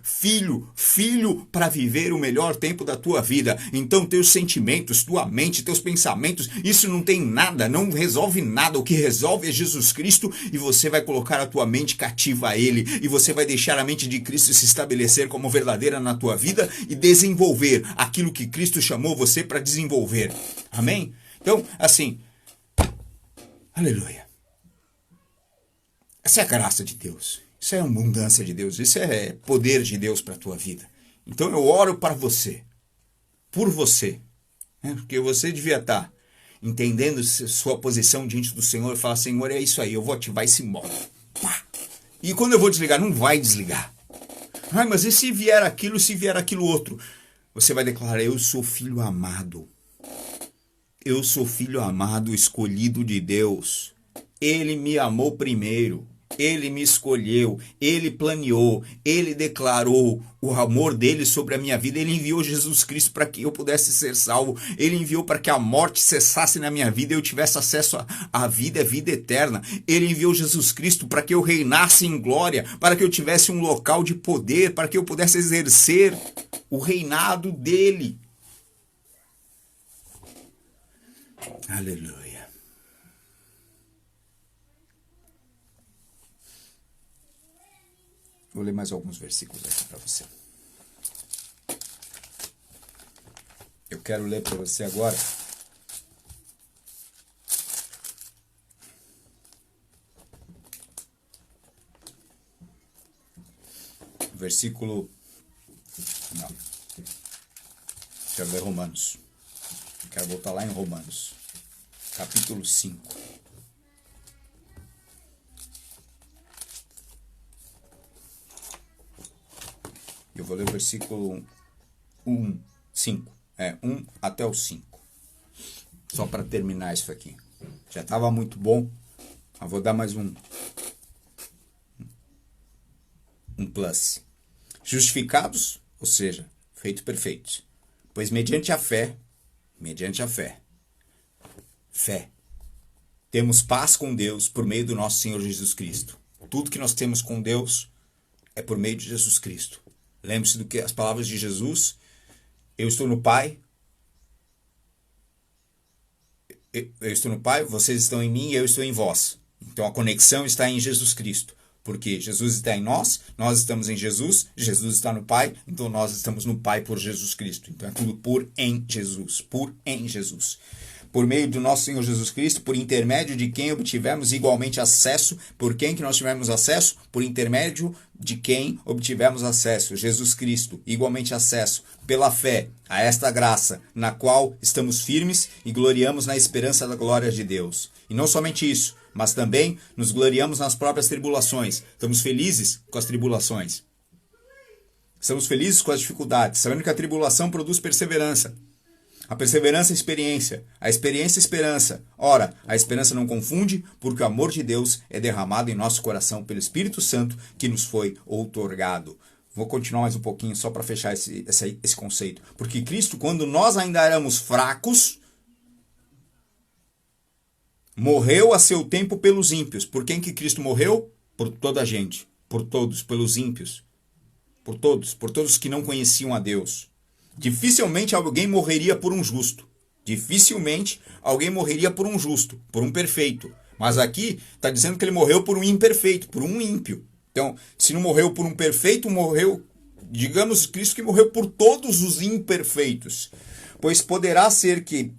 para viver o melhor tempo da tua vida. Então teus sentimentos, tua mente, teus pensamentos, isso não tem nada, não resolve nada. O que resolve é Jesus Cristo, e você vai colocar a tua mente cativa a Ele, e você vai deixar a mente de Cristo se estabelecer como verdadeira na tua vida e desenvolver aquilo que Cristo chamou você para desenvolver. Amém? Então, assim, aleluia. Essa é a graça de Deus, isso é a abundância de Deus, isso é poder de Deus para a tua vida. Então eu oro para você, por você, né? Porque você devia estar entendendo sua posição diante do Senhor e falar: Senhor, é isso aí, eu vou ativar esse modo. Pá. E quando eu vou desligar, não vai desligar. Mas e se vier aquilo outro? Você vai declarar: eu sou filho amado. Eu sou filho amado, escolhido de Deus. Ele me amou primeiro. Ele me escolheu, Ele planeou, Ele declarou o amor dele sobre a minha vida. Ele enviou Jesus Cristo para que eu pudesse ser salvo. Ele enviou para que a morte cessasse na minha vida e eu tivesse acesso à vida, a vida eterna. Ele enviou Jesus Cristo para que eu reinasse em glória, para que eu tivesse um local de poder, para que eu pudesse exercer o reinado dele. Aleluia. Vou ler mais alguns versículos aqui para você. Eu quero ler para você agora versículo... Não. Quero ler Romanos. Quero voltar lá em Romanos, capítulo 5. Eu vou ler o versículo 1 até o 5. Só para terminar isso aqui. Já estava muito bom, mas vou dar mais um plus. Justificados, ou seja, feitos perfeitos. Pois mediante a fé, temos paz com Deus por meio do nosso Senhor Jesus Cristo. Tudo que nós temos com Deus é por meio de Jesus Cristo. Lembre-se do que as palavras de Jesus: eu estou no Pai, vocês estão em mim e eu estou em vós. Então a conexão está em Jesus Cristo. Porque Jesus está em nós estamos em Jesus, Jesus está no Pai, então nós estamos no Pai por Jesus Cristo. Então é tudo por em Jesus. Por meio do nosso Senhor Jesus Cristo, por intermédio de quem obtivemos igualmente acesso. Por quem que nós tivemos acesso? Por intermédio de quem obtivemos acesso. Jesus Cristo, igualmente acesso, pela fé, a esta graça, na qual estamos firmes e gloriamos na esperança da glória de Deus. E não somente isso, mas também nos gloriamos nas próprias tribulações. Estamos felizes com as tribulações. Estamos felizes com as dificuldades, sabendo que a tribulação produz perseverança. A perseverança, experiência. A experiência, esperança. Ora, a esperança não confunde, porque o amor de Deus é derramado em nosso coração pelo Espírito Santo que nos foi outorgado. Vou continuar mais um pouquinho só para fechar esse conceito. Porque Cristo, quando nós ainda éramos fracos, morreu a seu tempo pelos ímpios. Por quem que Cristo morreu? Por toda a gente. Por todos, pelos ímpios. Por todos que não conheciam a Deus. Dificilmente alguém morreria por um justo. Dificilmente alguém morreria por um justo, por um perfeito. Mas aqui está dizendo que ele morreu por um imperfeito, por um ímpio. Então, se não morreu por um perfeito, morreu, digamos, Cristo que morreu por todos os imperfeitos. Pois poderá ser que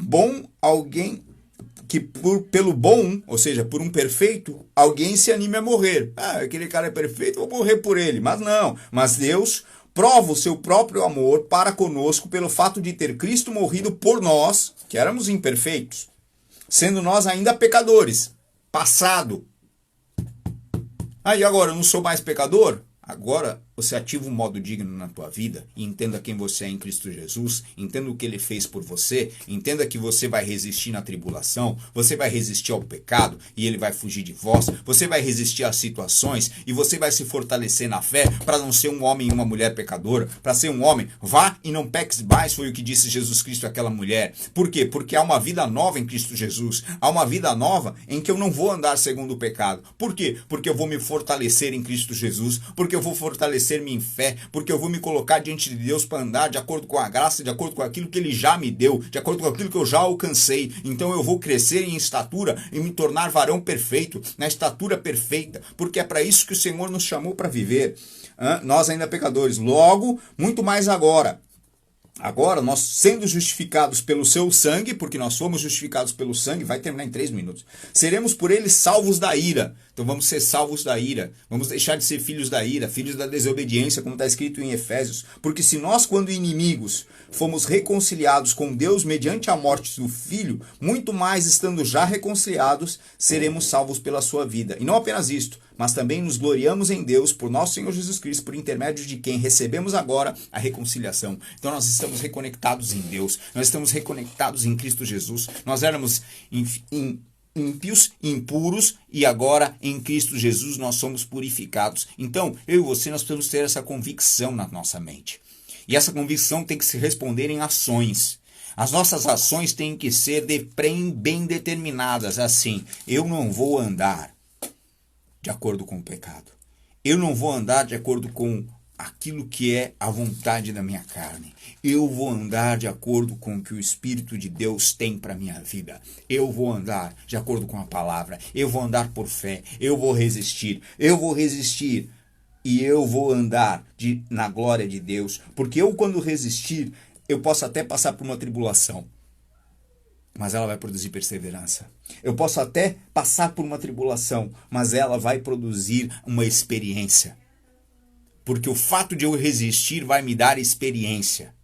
pelo bom, ou seja, por um perfeito, alguém se anime a morrer. Aquele cara é perfeito, vou morrer por ele. Mas não, mas Deus prova o seu próprio amor para conosco pelo fato de ter Cristo morrido por nós, que éramos imperfeitos, sendo nós ainda pecadores. Passado. E agora, eu não sou mais pecador? Agora você ativa um modo digno na tua vida e entenda quem você é em Cristo Jesus, entenda o que Ele fez por você, entenda que você vai resistir na tribulação, você vai resistir ao pecado e ele vai fugir de vós, você vai resistir às situações e você vai se fortalecer na fé para não ser um homem e uma mulher pecadora, para ser um homem, vá e não peques mais, foi o que disse Jesus Cristo àquela mulher. Por quê? Porque há uma vida nova em Cristo Jesus, há uma vida nova em que eu não vou andar segundo o pecado. Por quê? Porque eu vou me fortalecer em Cristo Jesus, porque eu vou fortalecer-me em fé, porque eu vou me colocar diante de Deus para andar de acordo com a graça, de acordo com aquilo que Ele já me deu, de acordo com aquilo que eu já alcancei. Então eu vou crescer em estatura e me tornar varão perfeito, na estatura perfeita, porque é para isso que o Senhor nos chamou para viver. Nós ainda pecadores, logo, muito mais agora. Agora, nós sendo justificados pelo seu sangue, porque nós fomos justificados pelo sangue, vai terminar em 3 minutos, seremos por ele salvos da ira. Então vamos ser salvos da ira, vamos deixar de ser filhos da ira, filhos da desobediência, como está escrito em Efésios. Porque se nós, quando inimigos, fomos reconciliados com Deus mediante a morte do Filho, muito mais estando já reconciliados, seremos salvos pela sua vida. E não apenas isto, mas também nos gloriamos em Deus por nosso Senhor Jesus Cristo, por intermédio de quem recebemos agora a reconciliação. Então nós estamos reconectados em Deus, nós estamos reconectados em Cristo Jesus. Nós éramos ímpios, impuros, e agora em Cristo Jesus nós somos purificados. Então, eu e você, nós precisamos ter essa convicção na nossa mente. E essa convicção tem que se responder em ações. As nossas ações têm que ser bem determinadas, assim, eu não vou andar de acordo com o pecado. Eu não vou andar de acordo com aquilo que é a vontade da minha carne. Eu vou andar de acordo com o que o Espírito de Deus tem para a minha vida. Eu vou andar de acordo com a palavra. Eu vou andar por fé. Eu vou resistir. Eu vou resistir. E eu vou andar na glória de Deus. Porque eu, quando resistir, eu posso até passar por uma tribulação, mas ela vai produzir perseverança. Eu posso até passar por uma tribulação, mas ela vai produzir uma experiência. Porque o fato de eu resistir vai me dar experiência.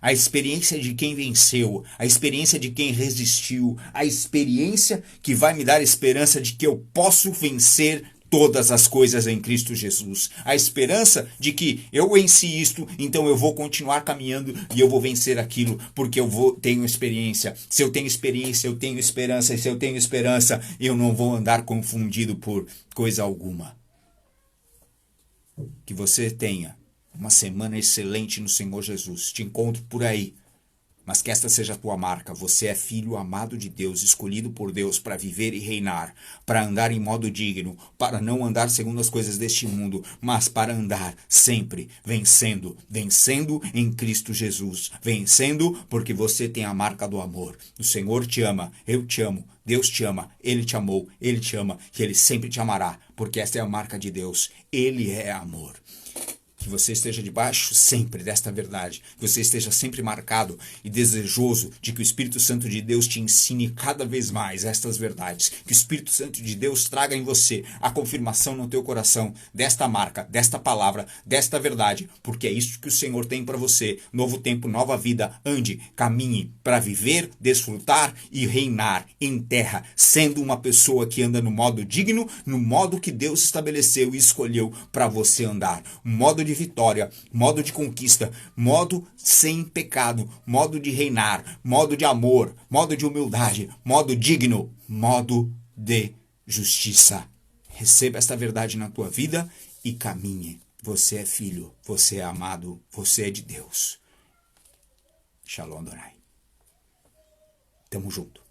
A experiência de quem venceu, a experiência de quem resistiu, a experiência que vai me dar esperança de que eu posso vencer todas as coisas em Cristo Jesus. A esperança de que eu venci isto, então eu vou continuar caminhando e eu vou vencer aquilo, porque tenho experiência. Se eu tenho experiência, eu tenho esperança. E se eu tenho esperança, eu não vou andar confundido por coisa alguma. Que você tenha uma semana excelente no Senhor Jesus. Te encontro por aí. Mas que esta seja a tua marca. Você é filho amado de Deus, escolhido por Deus para viver e reinar, para andar em modo digno, para não andar segundo as coisas deste mundo, mas para andar sempre vencendo, vencendo em Cristo Jesus, vencendo porque você tem a marca do amor. O Senhor te ama, eu te amo, Deus te ama, Ele te amou, Ele te ama e Ele sempre te amará, porque esta é a marca de Deus. Ele é amor. Que você esteja debaixo sempre desta verdade, que você esteja sempre marcado e desejoso de que o Espírito Santo de Deus te ensine cada vez mais estas verdades, que o Espírito Santo de Deus traga em você a confirmação no teu coração desta marca, desta palavra, desta verdade, porque é isso que o Senhor tem para você. Novo tempo, nova vida, ande, caminhe para viver, desfrutar e reinar em terra, sendo uma pessoa que anda no modo digno, no modo que Deus estabeleceu e escolheu para você andar, um modo de vitória, modo de conquista, modo sem pecado, modo de reinar, modo de amor, modo de humildade, modo digno, modo de justiça. Receba esta verdade na tua vida e caminhe. Você é filho, você é amado, você é de Deus. Shalom Adonai. Tamo junto.